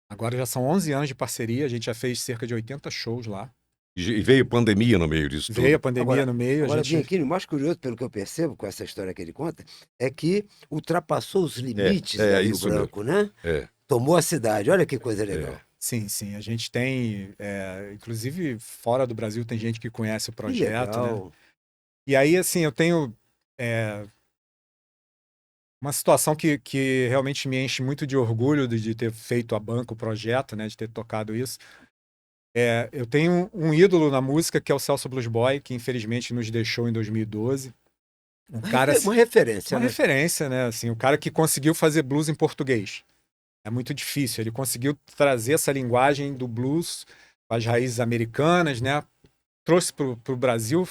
agora já são 11 anos de parceria, a gente já fez cerca de 80 shows lá. E veio pandemia no meio disso tudo. Veio a pandemia no meio. Agora, Bianchini, o mais curioso, pelo que eu percebo com essa história que ele conta, é que ultrapassou os limites da Rio isso Branco, né? É. Tomou a cidade, olha que coisa legal. Sim, sim, a gente tem, inclusive fora do Brasil tem gente que conhece o projeto, né? E aí, assim, eu tenho uma situação que realmente me enche muito de orgulho de ter feito a banca, o projeto, né? De ter tocado isso. Eu tenho um ídolo na música que é o Celso Blues Boy, que infelizmente nos deixou em 2012. Uma referência, Uma né? referência, né? Assim, o cara que conseguiu fazer blues em português. É muito difícil. Ele conseguiu trazer essa linguagem do blues, as raízes americanas, né? Trouxe pro Brasil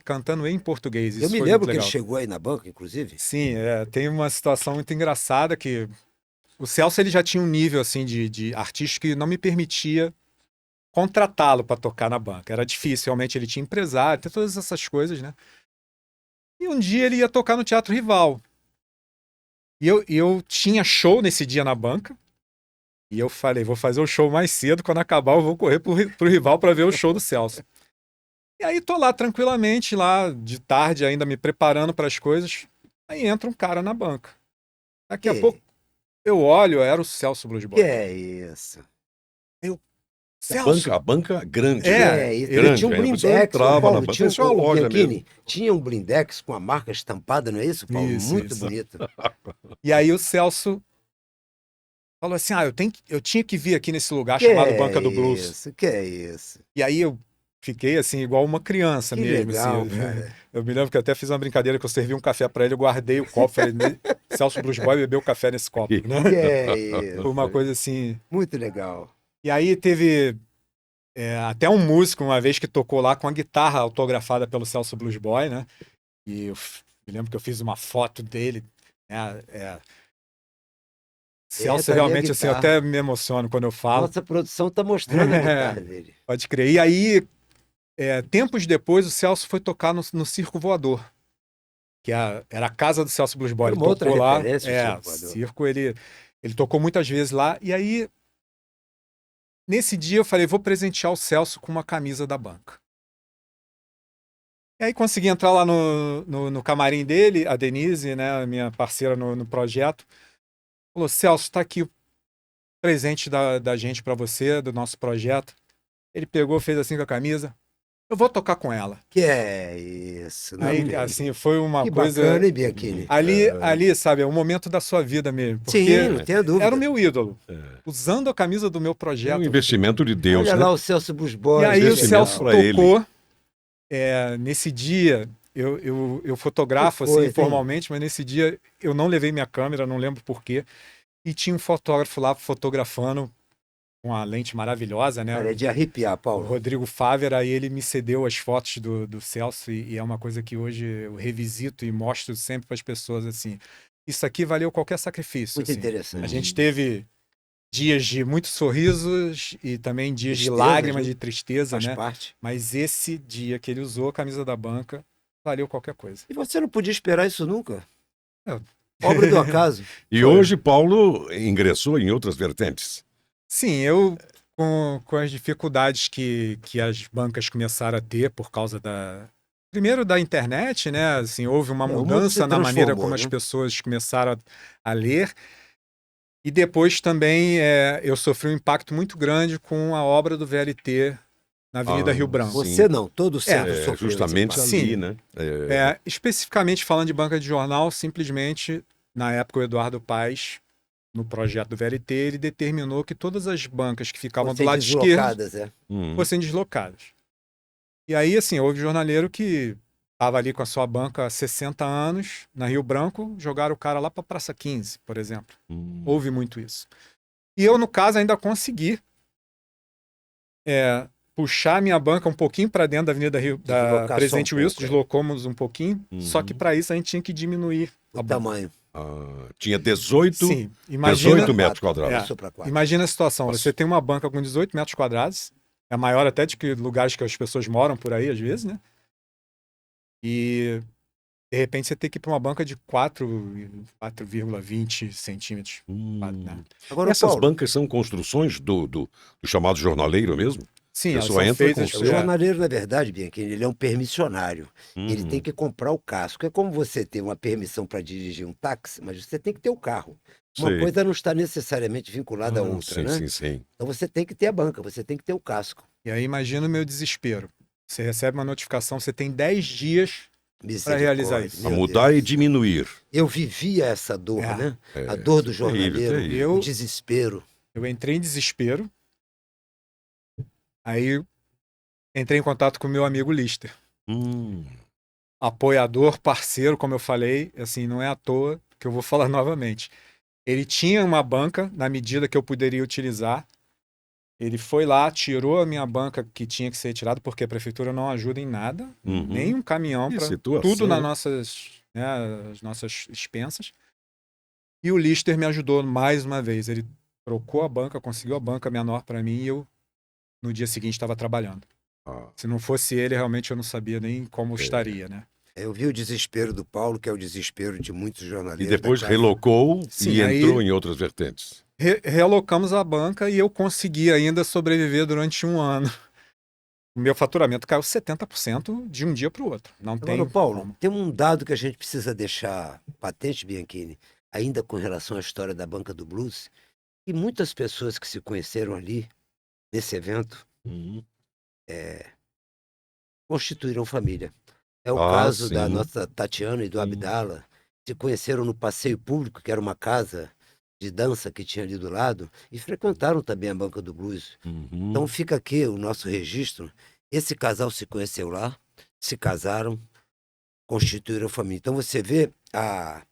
cantando em português. Isso Eu me foi lembro muito que ele legal. chegou aí na banca, inclusive. Sim, tem uma situação muito engraçada que o Celso ele já tinha um nível assim de artista que não me permitia contratá-lo para tocar na banca. Era difícil, realmente ele tinha empresário, tem todas essas coisas, né? E um dia ele ia tocar no Teatro Rival. E eu tinha show nesse dia na banca. E eu falei, vou fazer o show mais cedo, quando acabar eu vou correr pro Rival para ver o show do Celso. E aí tô lá tranquilamente, lá de tarde ainda me preparando para as coisas. Aí entra um cara na banca. Daqui a pouco eu olho, era o Celso Blues Boy. Que é isso? Celso! A banca grande. Ele grande, tinha um aí a pessoa blindex, entrava Paulo, na banca, tinha isso é uma loja mesmo. Tinha um blindex com a marca estampada, não é isso, Paulo? Isso, Muito isso. bonito. E aí o Celso falou assim, eu tinha que vir aqui nesse lugar chamado Banca do Blues. Que é isso? E aí eu fiquei assim, igual uma criança Que mesmo. legal, assim. cara. Eu me lembro que eu até fiz uma brincadeira que eu servi um café para ele, eu guardei o copo, falei, Celso Blues Boy bebeu café nesse copo. Né? Que é isso? Foi uma coisa assim. Muito legal. E aí teve até um músico uma vez que tocou lá com a guitarra autografada pelo Celso Blues Boy, né? E eu me lembro que eu fiz uma foto dele, né? Celso realmente, assim, eu até me emociono quando eu falo. Nossa produção tá mostrando a guitarra dele. Pode crer. E aí, tempos depois, o Celso foi tocar no Circo Voador. que era a casa do Celso Blues Boy. Foi Ele uma outra tocou lá. referência, o Circo Voador. Circo, ele tocou muitas vezes lá. E aí, nesse dia, eu falei, vou presentear o Celso com uma camisa da banca. E aí consegui entrar lá no camarim dele, a Denise, né, minha parceira no projeto, falou, Celso, tá aqui o presente da gente para você, do nosso projeto. Ele pegou, fez assim com a camisa, eu vou tocar com ela. Que é isso, não Aí, me lembro. assim, foi uma Que coisa... bacana, hein, Bianchini? Ali, sabe, é um momento da sua vida mesmo. Porque Sim, não tenha dúvida. era o meu ídolo. Usando a camisa do meu É projeto. um investimento de Deus, Olha né? lá o Celso Blues Boy. E aí o investimento Celso pra ele. tocou. Nesse dia, eu fotografo Que coisa, assim hein? informalmente, mas nesse dia eu não levei minha câmera, não lembro por quê. E tinha um fotógrafo lá fotografando com uma lente maravilhosa, né? Cara, é de arrepiar, O Paulo. Rodrigo Fávera, aí ele me cedeu as fotos do Celso e é uma coisa que hoje eu revisito e mostro sempre para as pessoas assim. Isso aqui valeu qualquer sacrifício. Muito assim. interessante. A gente teve dias de muitos sorrisos e também dias de Tristeza, lágrimas, né? de tristeza, Faz né? parte. Mas esse dia que ele usou a camisa da banca, valeu qualquer coisa. E você não podia esperar isso nunca. É. Obra do acaso. E hoje Paulo ingressou em outras vertentes. Sim, eu com as dificuldades que as bancas começaram a ter por causa primeiro da internet, né? Assim, houve uma O mundo mudança se na maneira transformou, como as né? pessoas começaram a ler. E depois também eu sofri um impacto muito grande com a obra do VLT na Avenida Rio Branco. Você não, todo centro É, sofreu justamente esse impacto. ali, Sim. né? Especificamente falando de banca de jornal, simplesmente, na época, o Eduardo Paes, no projeto do VLT, ele determinou que todas as bancas que ficavam do Vocês lado esquerdo deslocadas, é. fossem deslocadas. E aí, assim, houve jornaleiro que estava ali com a sua banca há 60 anos, na Rio Branco, jogaram o cara lá para Praça 15, por exemplo. Houve muito isso. E eu, no caso, ainda consegui puxar minha banca um pouquinho para dentro da Avenida Rio, da Deslocar só Presidente um Wilson, pouco, deslocamos um pouquinho, só que para isso a gente tinha que diminuir O a banca. tamanho. Tinha 18, Sim, imagina, 18 metros quadrados. Passou pra 4. imagina a situação, Nossa. você tem uma banca com 18 metros quadrados, é maior até de que lugares que as pessoas moram por aí, às vezes, né? E, de repente, você tem que ir para uma banca de 4,20 centímetros. Né? Agora, Essas Paulo, bancas são construções do chamado jornaleiro mesmo? Sim, A elas pessoa são entra feitas... com o jornaleiro, na verdade, Bianchini, ele é um permissionário. Ele tem que comprar o casco. É como você ter uma permissão para dirigir um táxi, mas você tem que ter o carro. Uma Sei. coisa não está necessariamente vinculada à outra, sim, né? sim, sim. Então você tem que ter a banca, você tem que ter o casco. E aí, imagina o meu desespero. Você recebe uma notificação, você tem 10 dias Misericórdia, realizar isso. A meu mudar Deus. e diminuir. Eu vivia essa dor, É. né? A dor do terrível, jornaleiro, terrível. o desespero. Eu entrei em desespero, aí entrei em contato com o meu amigo Lister. Apoiador, parceiro, como eu falei, assim, não é à toa que eu vou falar novamente. Ele tinha uma banca na medida que eu poderia utilizar. Ele foi lá, tirou a minha banca que tinha que ser tirada, porque a prefeitura não ajuda em nada, nem um caminhão Que para situação, tudo nas né? as nossas expensas. E o Lister me ajudou mais uma vez. Ele trocou a banca, conseguiu a banca menor para mim e eu, no dia seguinte, estava trabalhando. Se não fosse ele, realmente eu não sabia nem como estaria, né? Eu vi o desespero do Paulo, que é o desespero de muitos E jornaleiros. depois da casa. relocou Sim, e aí- entrou em outras vertentes. Realocamos a banca e eu consegui ainda sobreviver durante um ano. O meu faturamento caiu 70% de um dia para o outro. Não tem Agora, Paulo, como. tem um dado que a gente precisa deixar patente, Bianchini, ainda com relação à história da Banca do Blues, e muitas pessoas que se conheceram ali, nesse evento, constituíram família. É o caso da sim. nossa Tatiana e do Abdala, se conheceram no passeio público, que era uma casa de dança que tinha ali do lado, e frequentaram também a Banca do Blues. Então fica aqui o nosso registro. Esse casal se conheceu lá, se casaram, constituíram família. Então você vê a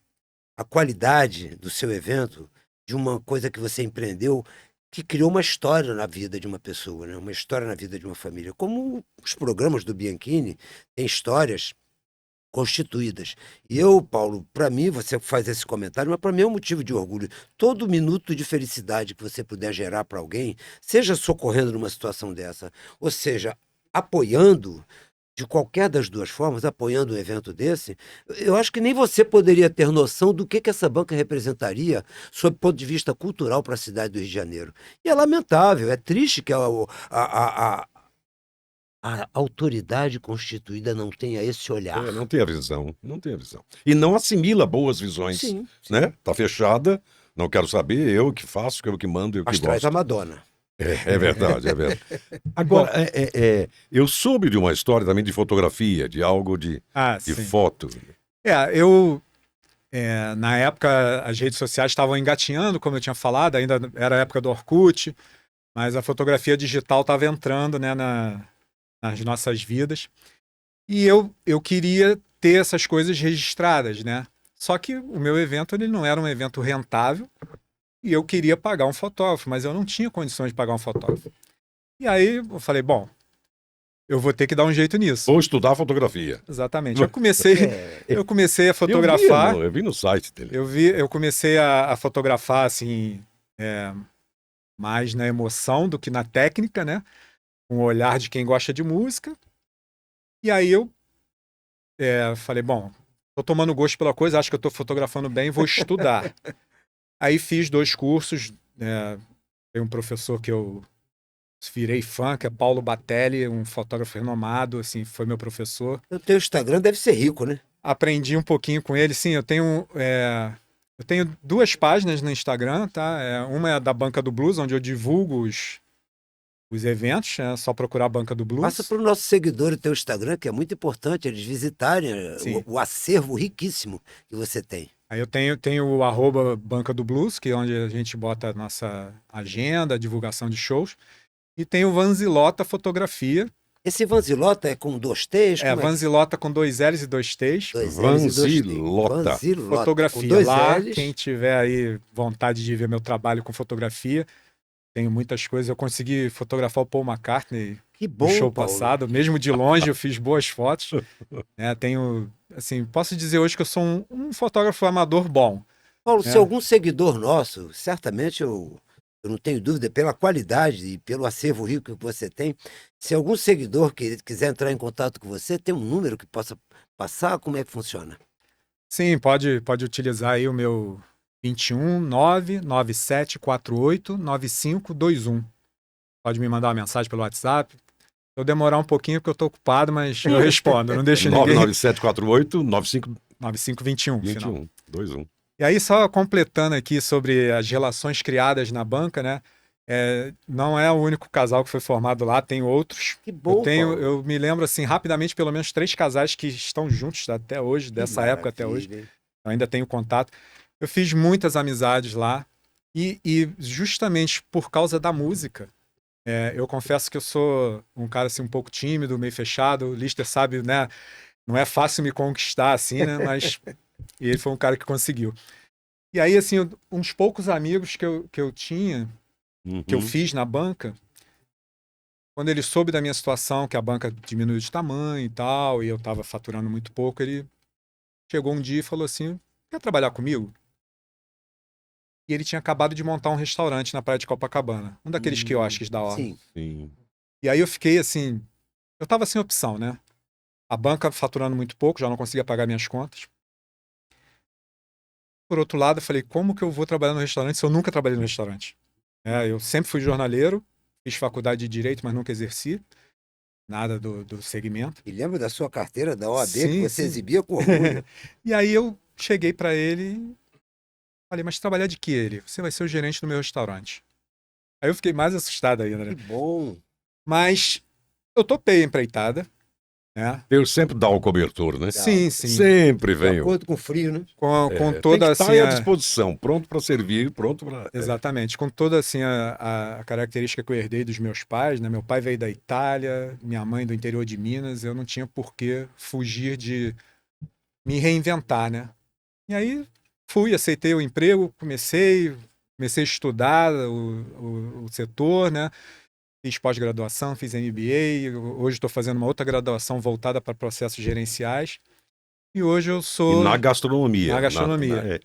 qualidade do seu evento, de uma coisa que você empreendeu, que criou uma história na vida de uma pessoa, né? Uma história na vida de uma família. Como os programas do Bianchini têm histórias constituídas. E eu, Paulo, para mim, você faz esse comentário, mas para mim é um motivo de orgulho. Todo minuto de felicidade que você puder gerar para alguém, seja socorrendo numa situação dessa, ou seja, apoiando, de qualquer das duas formas, apoiando um evento desse, eu acho que nem você poderia ter noção do que essa banca representaria sob o ponto de vista cultural para a cidade do Rio de Janeiro. E é lamentável, é triste que a autoridade constituída não tenha esse olhar. Não tem a visão, não tem a visão. E não assimila boas visões, Sim, né? Tá fechada, não quero saber, eu que faço, eu que mando, eu que mas traz gosto. a Madonna. É verdade, é verdade. Agora, eu soube de uma história também de fotografia, de algo de sim. foto. Na época, as redes sociais estavam engatinhando, como eu tinha falado, ainda era a época do Orkut, mas a fotografia digital estava entrando, né, nas nossas vidas. E eu queria ter essas coisas registradas, né? Só que o meu evento ele não era um evento rentável e eu queria pagar um fotógrafo, mas eu não tinha condições de pagar um fotógrafo. E aí eu falei, bom, eu vou ter que dar um jeito nisso. Ou estudar fotografia. Exatamente. Eu comecei a fotografar. Eu vi no site dele. Eu comecei a fotografar assim, mais na emoção do que na técnica, né? Com o olhar de quem gosta de música. E aí eu falei, bom, tô tomando gosto pela coisa, acho que eu tô fotografando bem, vou estudar. Aí fiz 2 cursos. Tem um professor que eu virei fã, que é Paulo Batelli, um fotógrafo renomado, assim, foi meu professor. O teu Instagram deve ser rico, né? Aprendi um pouquinho com ele, sim, eu tenho 2 páginas no Instagram, tá? Uma é da Banca do Blues, onde eu divulgo os eventos, é só procurar a Banca do Blues. Passa para o nosso seguidor o teu Instagram, que é muito importante eles visitarem o acervo riquíssimo que você tem. Aí eu tenho o @Banca do Blues, que é onde a gente bota a nossa agenda, divulgação de shows. E tem o Vanzilota Fotografia. Esse Vanzilota é com 2 T's? Vanzilota com 2 L's e 2 T's. Vanzilota. Fotografia. Com 2 Lá, L's. quem tiver aí vontade de ver meu trabalho com fotografia, tenho muitas coisas. Eu consegui fotografar o Paul McCartney Que bom, no show Paulo. passado. Mesmo de longe, eu fiz boas fotos. Tenho, assim, posso dizer hoje que eu sou um fotógrafo amador bom. Paulo, se algum seguidor nosso, certamente eu não tenho dúvida, pela qualidade e pelo acervo rico que você tem, se algum seguidor quiser entrar em contato com você, tem um número que possa passar? Como é que funciona? Sim, pode utilizar aí o meu 21 99748 9521. Pode me mandar uma mensagem pelo WhatsApp. Se eu demorar um pouquinho porque eu estou ocupado, mas eu respondo. Não deixo ninguém... 99748 9521. 21. E aí, só completando aqui sobre as relações criadas na banca, né? Não é o único casal que foi formado lá, tem outros. Que bom, eu me lembro, assim, rapidamente, pelo menos 3 casais que estão juntos até hoje, dessa época até hoje. Eu ainda tenho contato. Eu fiz muitas amizades lá. E justamente por causa da música, eu confesso que eu sou um cara, assim, um pouco tímido, meio fechado. O Lister sabe, né? Não é fácil me conquistar, assim, né? Mas... E ele foi um cara que conseguiu. E aí, assim, uns poucos amigos que eu tinha, que eu fiz na banca, quando ele soube da minha situação, que a banca diminuiu de tamanho e tal, e eu estava faturando muito pouco, ele chegou um dia e falou assim, quer trabalhar comigo? E ele tinha acabado de montar um restaurante na praia de Copacabana, um daqueles quiosques da hora. Sim. E aí eu fiquei assim, eu estava sem opção, né? A banca faturando muito pouco, já não conseguia pagar minhas contas. Por outro lado, eu falei, como que eu vou trabalhar no restaurante se eu nunca trabalhei no restaurante? Eu sempre fui jornaleiro, fiz faculdade de Direito, mas nunca exerci nada do segmento. E lembra da sua carteira da OAB Sim, que você sim. exibia com orgulho? E aí eu cheguei para ele e falei, mas trabalhar de que ele? Você vai ser o gerente do meu restaurante. Aí eu fiquei mais assustado ainda, né? Que bom. Mas eu topei a empreitada. Deus sempre dá o cobertor, né? Sim. Sempre De vem. acordo com o frio, né? Com Tem toda que estar assim, à disposição, pronto para servir, pronto para... Exatamente, com toda assim a característica que eu herdei dos meus pais, né? Meu pai veio da Itália, minha mãe do interior de Minas, eu não tinha por que fugir de me reinventar, né? E aí aceitei o emprego, comecei a estudar o setor, né? Fiz pós-graduação, fiz MBA, hoje estou fazendo uma outra graduação voltada para processos gerenciais. E hoje eu sou... E na gastronomia. Na gastronomia.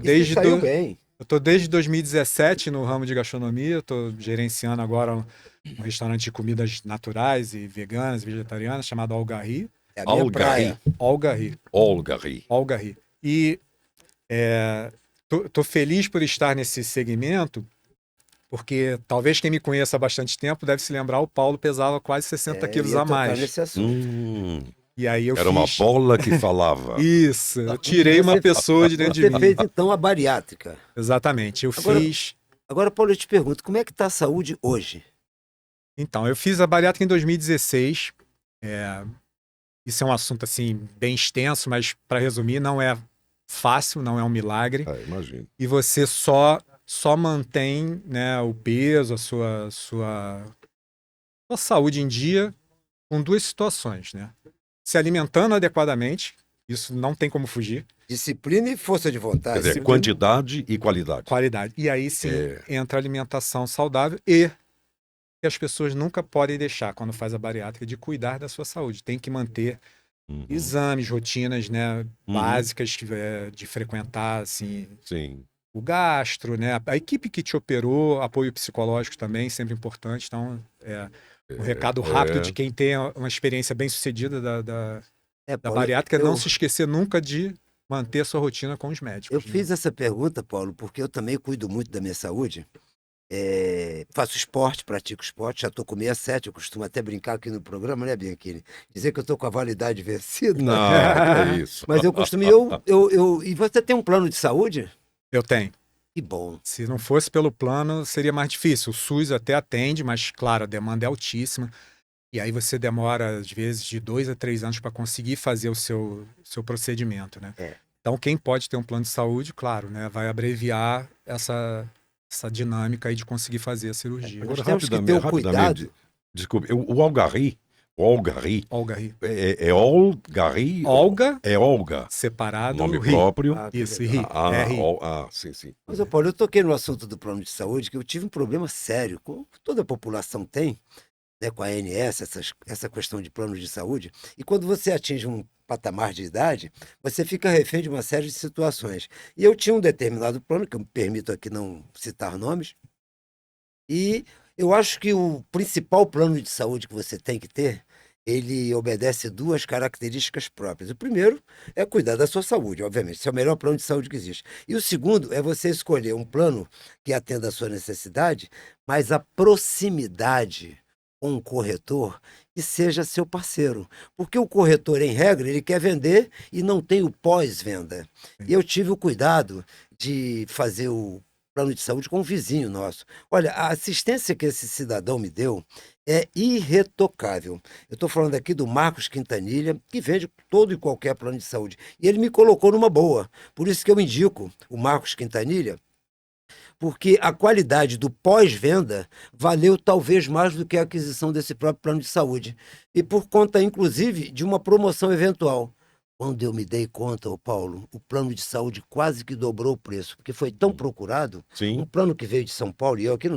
Isso saiu bem. Eu tô desde 2017 no ramo de gastronomia, eu tô gerenciando agora um restaurante de comidas naturais e veganas, vegetarianas, chamado Algarri. É a minha Algarri. praia. Algarri. Algarri. Algarri. E tô feliz por estar nesse segmento, porque talvez quem me conheça há bastante tempo deve se lembrar, o Paulo pesava quase 60 Eu quilos ia a tocar mais. nesse assunto. E aí eu Era uma fiz... bola que falava. Isso, eu tirei uma Você- pessoa de dentro de Você mim. fez, então, a bariátrica. Exatamente, eu Agora- fiz... Agora, Paulo, eu te pergunto, como é que tá a saúde hoje? Então, eu fiz a bariátrica em 2016. Isso é um assunto, assim, bem extenso, mas, para resumir, não é fácil, não é um milagre. Imagino. E você só mantém, né, o peso, a sua saúde em dia com duas situações, né? Se alimentando adequadamente, isso não tem como fugir, Disciplina e força de vontade. Quer dizer, quantidade e qualidade. qualidade. E aí sim entra a alimentação saudável e que as pessoas nunca podem deixar, quando faz a bariátrica, de cuidar da sua saúde. Tem que manter exames, rotinas, né, básicas de frequentar, assim, Sim. o gastro, né, a equipe que te operou, apoio psicológico também, sempre importante. Então, um recado rápido de quem tem uma experiência bem sucedida da Paulo, bariátrica é não se esquecer nunca de manter a sua rotina com os médicos. eu né? fiz essa pergunta, Paulo, porque eu também cuido muito da minha saúde. Faço esporte, pratico esporte, já estou com 67, eu costumo até brincar aqui no programa, né, Bianchini? Dizer que eu estou com a validade vencida. Não, que é isso. Mas eu costumo. E você tem um plano de saúde? Eu tenho. Que bom. Se não fosse pelo plano, seria mais difícil. O SUS até atende, mas, claro, a demanda é altíssima. E aí você demora, às vezes, de 2 a 3 anos para conseguir fazer o seu procedimento, né? Então, quem pode ter um plano de saúde, claro, né, vai abreviar essa dinâmica aí de conseguir fazer a cirurgia. Nós temos que ter o cuidado. Desculpe, o Algarri Algarri. é Algarri? Olga, É Olga. separado, Nome Ri. próprio. Isso, legal. Ri. Sim. Mas, ô, Paulo, eu toquei no assunto do plano de saúde, que eu tive um problema sério, como toda a população tem, né, com a ANS, essa questão de plano de saúde. E quando você atinge um patamar de idade, você fica refém de uma série de situações. E eu tinha um determinado plano, que eu me permito aqui não citar nomes, e eu acho que o principal plano de saúde que você tem que ter, ele obedece duas características próprias. O primeiro é cuidar da sua saúde, obviamente. Esse é o melhor plano de saúde que existe. E o segundo é você escolher um plano que atenda à sua necessidade, mas a proximidade com um corretor que seja seu parceiro. Porque o corretor, em regra, ele quer vender e não tem o pós-venda. E eu tive o cuidado de fazer o plano de saúde com um vizinho nosso. Olha, a assistência que esse cidadão me deu é irretocável. Eu estou falando aqui do Marcos Quintanilha, que vende todo e qualquer plano de saúde. E ele me colocou numa boa. Por isso que eu indico o Marcos Quintanilha, porque a qualidade do pós-venda valeu talvez mais do que a aquisição desse próprio plano de saúde. E por conta, inclusive, de uma promoção eventual. Quando eu me dei conta, ô Paulo, o plano de saúde quase que dobrou o preço, porque foi tão procurado. Sim. Um plano que veio de São Paulo, e eu aqui não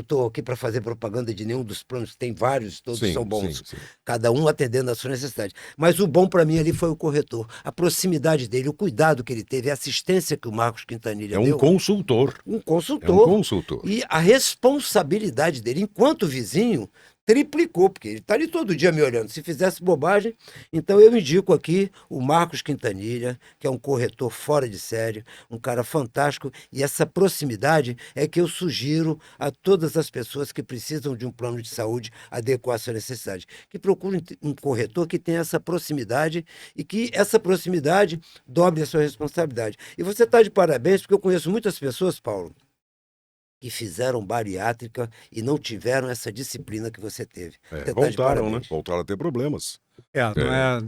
estou aqui para fazer propaganda de nenhum dos planos, tem vários, todos são bons, Sim. cada um atendendo à sua necessidade. Mas o bom para mim ali foi o corretor, a proximidade dele, o cuidado que ele teve, a assistência que o Marcos Quintanilha É deu. um consultor. Um É um consultor. consultor. E a responsabilidade dele, enquanto vizinho, triplicou, porque ele está ali todo dia me olhando. Se fizesse bobagem, então eu indico aqui o Marcos Quintanilha, que é um corretor fora de série, um cara fantástico, e essa proximidade é que eu sugiro a todas as pessoas que precisam de um plano de saúde adequado à sua necessidade, que procurem um corretor que tenha essa proximidade e que essa proximidade dobre a sua responsabilidade. E você está de parabéns, porque eu conheço muitas pessoas, Paulo, que fizeram bariátrica e não tiveram essa disciplina que você teve. Você tá de Voltaram, né? parabéns. Voltaram a ter problemas.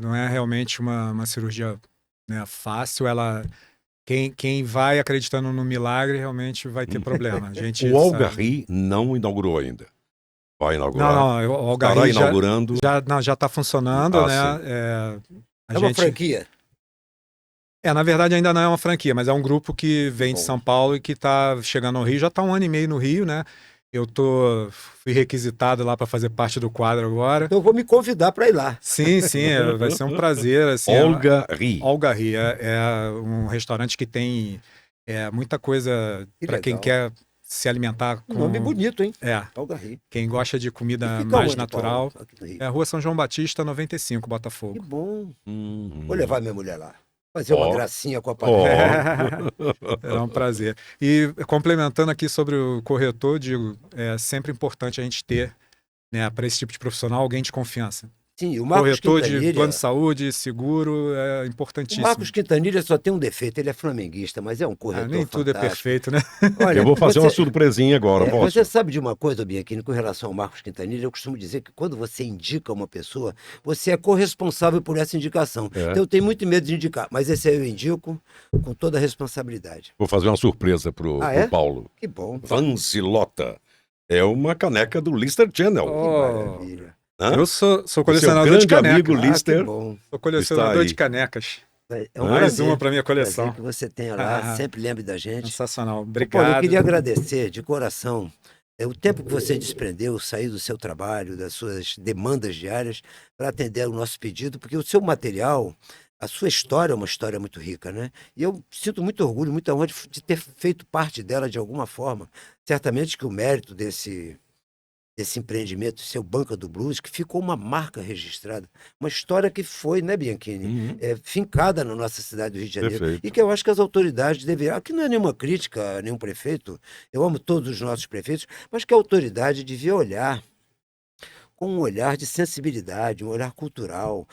Não é realmente uma cirurgia, né, fácil. Quem vai acreditando no milagre realmente vai ter problema. A gente O Algarri não inaugurou ainda. Vai inaugurar. Não, o Algarri Estará inaugurando. já está funcionando, Ah, né? É uma franquia? Na verdade ainda não é uma franquia, mas é um grupo que vem de São Paulo e que está chegando ao Rio. Já está 1 ano e meio no Rio, né? Fui requisitado lá para fazer parte do quadro agora. Então eu vou me convidar para ir lá. Sim, vai ser um prazer. Assim, Algarri. Algarri é um restaurante que tem Muita coisa Que para quem legal. quer se alimentar Um nome com. bonito, hein? É, Algarri. quem gosta de E comida fica mais onde, natural. Paulo? Aqui no Rio. É a Rua São João Batista, 95, Que Botafogo. bom. Uhum. Vou levar minha mulher lá. Fazer uma Ó, gracinha com a ó. panela. Será um prazer. E complementando aqui sobre o corretor, digo, é sempre importante a gente ter, né, para esse tipo de profissional, alguém de confiança. Sim, o Marcos Corretor de plano de Quintanilha. saúde, seguro, é O importantíssimo. Marcos Quintanilha só tem um defeito, ele é flamenguista, mas é um corretor Nem tudo é fantástico. perfeito, né? Olha, Eu vou fazer uma você, surpresinha agora, posso? você sabe de uma coisa, Bianchini, com relação ao Marcos Quintanilha, eu costumo dizer que quando você indica uma pessoa, você é corresponsável por essa indicação. É. Então eu tenho muito medo de indicar, mas esse aí eu indico com toda a responsabilidade. Vou fazer uma surpresa pro Ah, é? Paulo. Que bom, Vanzilota. É uma caneca do Lister Channel. que Oh, maravilha. Hã? eu sou O seu colecionador de grande amigo canecas. Ah, que Lister bom. Sou colecionador está de aí. canecas. É um Mais prazer, uma para minha prazer coleção. que você tenha lá, sempre lembre da gente. Sensacional. Paulo, eu Obrigado. queria agradecer de coração o tempo que você desprendeu, sair do seu trabalho, das suas demandas diárias, para atender o nosso pedido, porque o seu material, a sua história é uma história muito rica, né? E eu sinto muito orgulho, muita honra de ter feito parte dela de alguma forma. Certamente que o mérito desse empreendimento, seu Banca do Blues, que ficou uma marca registrada, uma história que foi, né, Bianchini, Uhum. fincada na nossa cidade do Rio de Janeiro, Perfeito. e que eu acho que as autoridades deveriam, aqui não é nenhuma crítica a nenhum prefeito, eu amo todos os nossos prefeitos, mas que a autoridade devia olhar com um olhar de sensibilidade, um olhar cultural.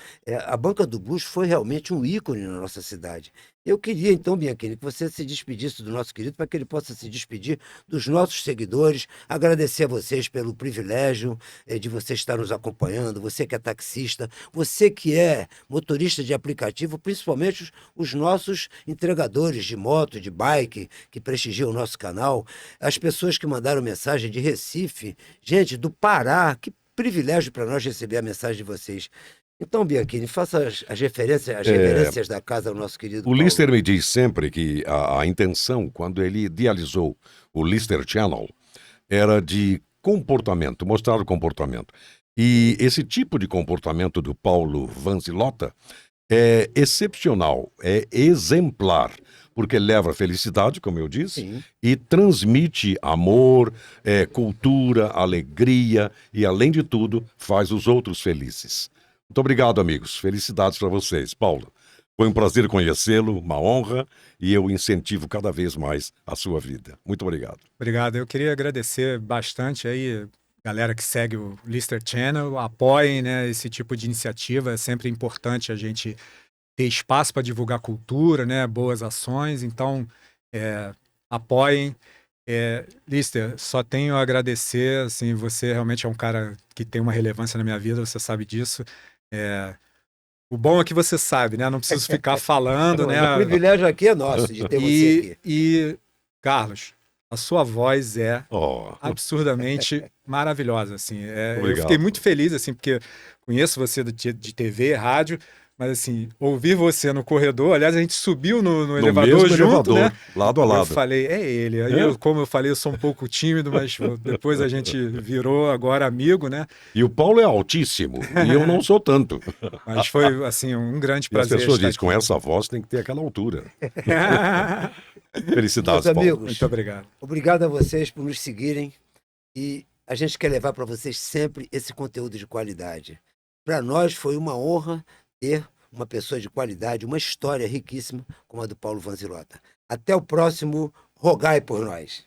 A Banca do Blues foi realmente um ícone na nossa cidade. Eu queria, então, Bianchini, que você se despedisse do nosso querido, para que ele possa se despedir dos nossos seguidores, agradecer a vocês pelo privilégio de você estar nos acompanhando, você que é taxista, você que é motorista de aplicativo, principalmente os nossos entregadores de moto, de bike, que prestigiam o nosso canal, as pessoas que mandaram mensagem de Recife, gente, do Pará, que privilégio para nós receber a mensagem de vocês. Então, Bianchini, faça as reverências da casa ao nosso querido O Paulo. Lister me diz sempre que a intenção, quando ele idealizou o Lister Channel, era de comportamento, mostrar o comportamento. E esse tipo de comportamento do Paulo Vanzilota é excepcional, é exemplar, porque leva felicidade, como eu disse, Sim. e transmite amor, cultura, alegria e, além de tudo, faz os outros felizes. Muito obrigado, amigos. Felicidades para vocês. Paulo, foi um prazer conhecê-lo, uma honra, e eu incentivo cada vez mais a sua vida. Muito obrigado. Obrigado. Eu queria agradecer bastante aí, galera que segue o Lister Channel, apoiem, né, esse tipo de iniciativa. É sempre importante a gente ter espaço para divulgar cultura, né, boas ações. Então, apoiem. Lister, só tenho a agradecer. Assim, você realmente é um cara que tem uma relevância na minha vida, você sabe disso. O bom é que você sabe, né? Não preciso ficar falando, né? O privilégio aqui é nosso de ter você aqui. E, Carlos, a sua voz é Oh, absurdamente maravilhosa, assim. Eu Obrigado. fiquei muito feliz, assim, porque conheço você de TV, rádio, mas, assim, ouvir você no corredor, aliás, a gente subiu no no elevador mesmo junto, elevador, né? lado a Eu lado. falei, é ele. Aí, como eu falei, eu sou um pouco tímido, mas depois a gente virou agora amigo, né? E o Paulo é altíssimo, e eu não sou tanto. Mas foi, assim, um grande E as prazer pessoas estar dizem, com essa voz tem que ter aquela altura. aqui. Felicidades, Meus Paulo. amigos, Muito obrigado. obrigado a vocês por nos seguirem e a gente quer levar para vocês sempre esse conteúdo de qualidade. Para nós foi uma honra ter uma pessoa de qualidade, uma história riquíssima como a do Paulo Vanzilota. Até o próximo Rogai por Nós.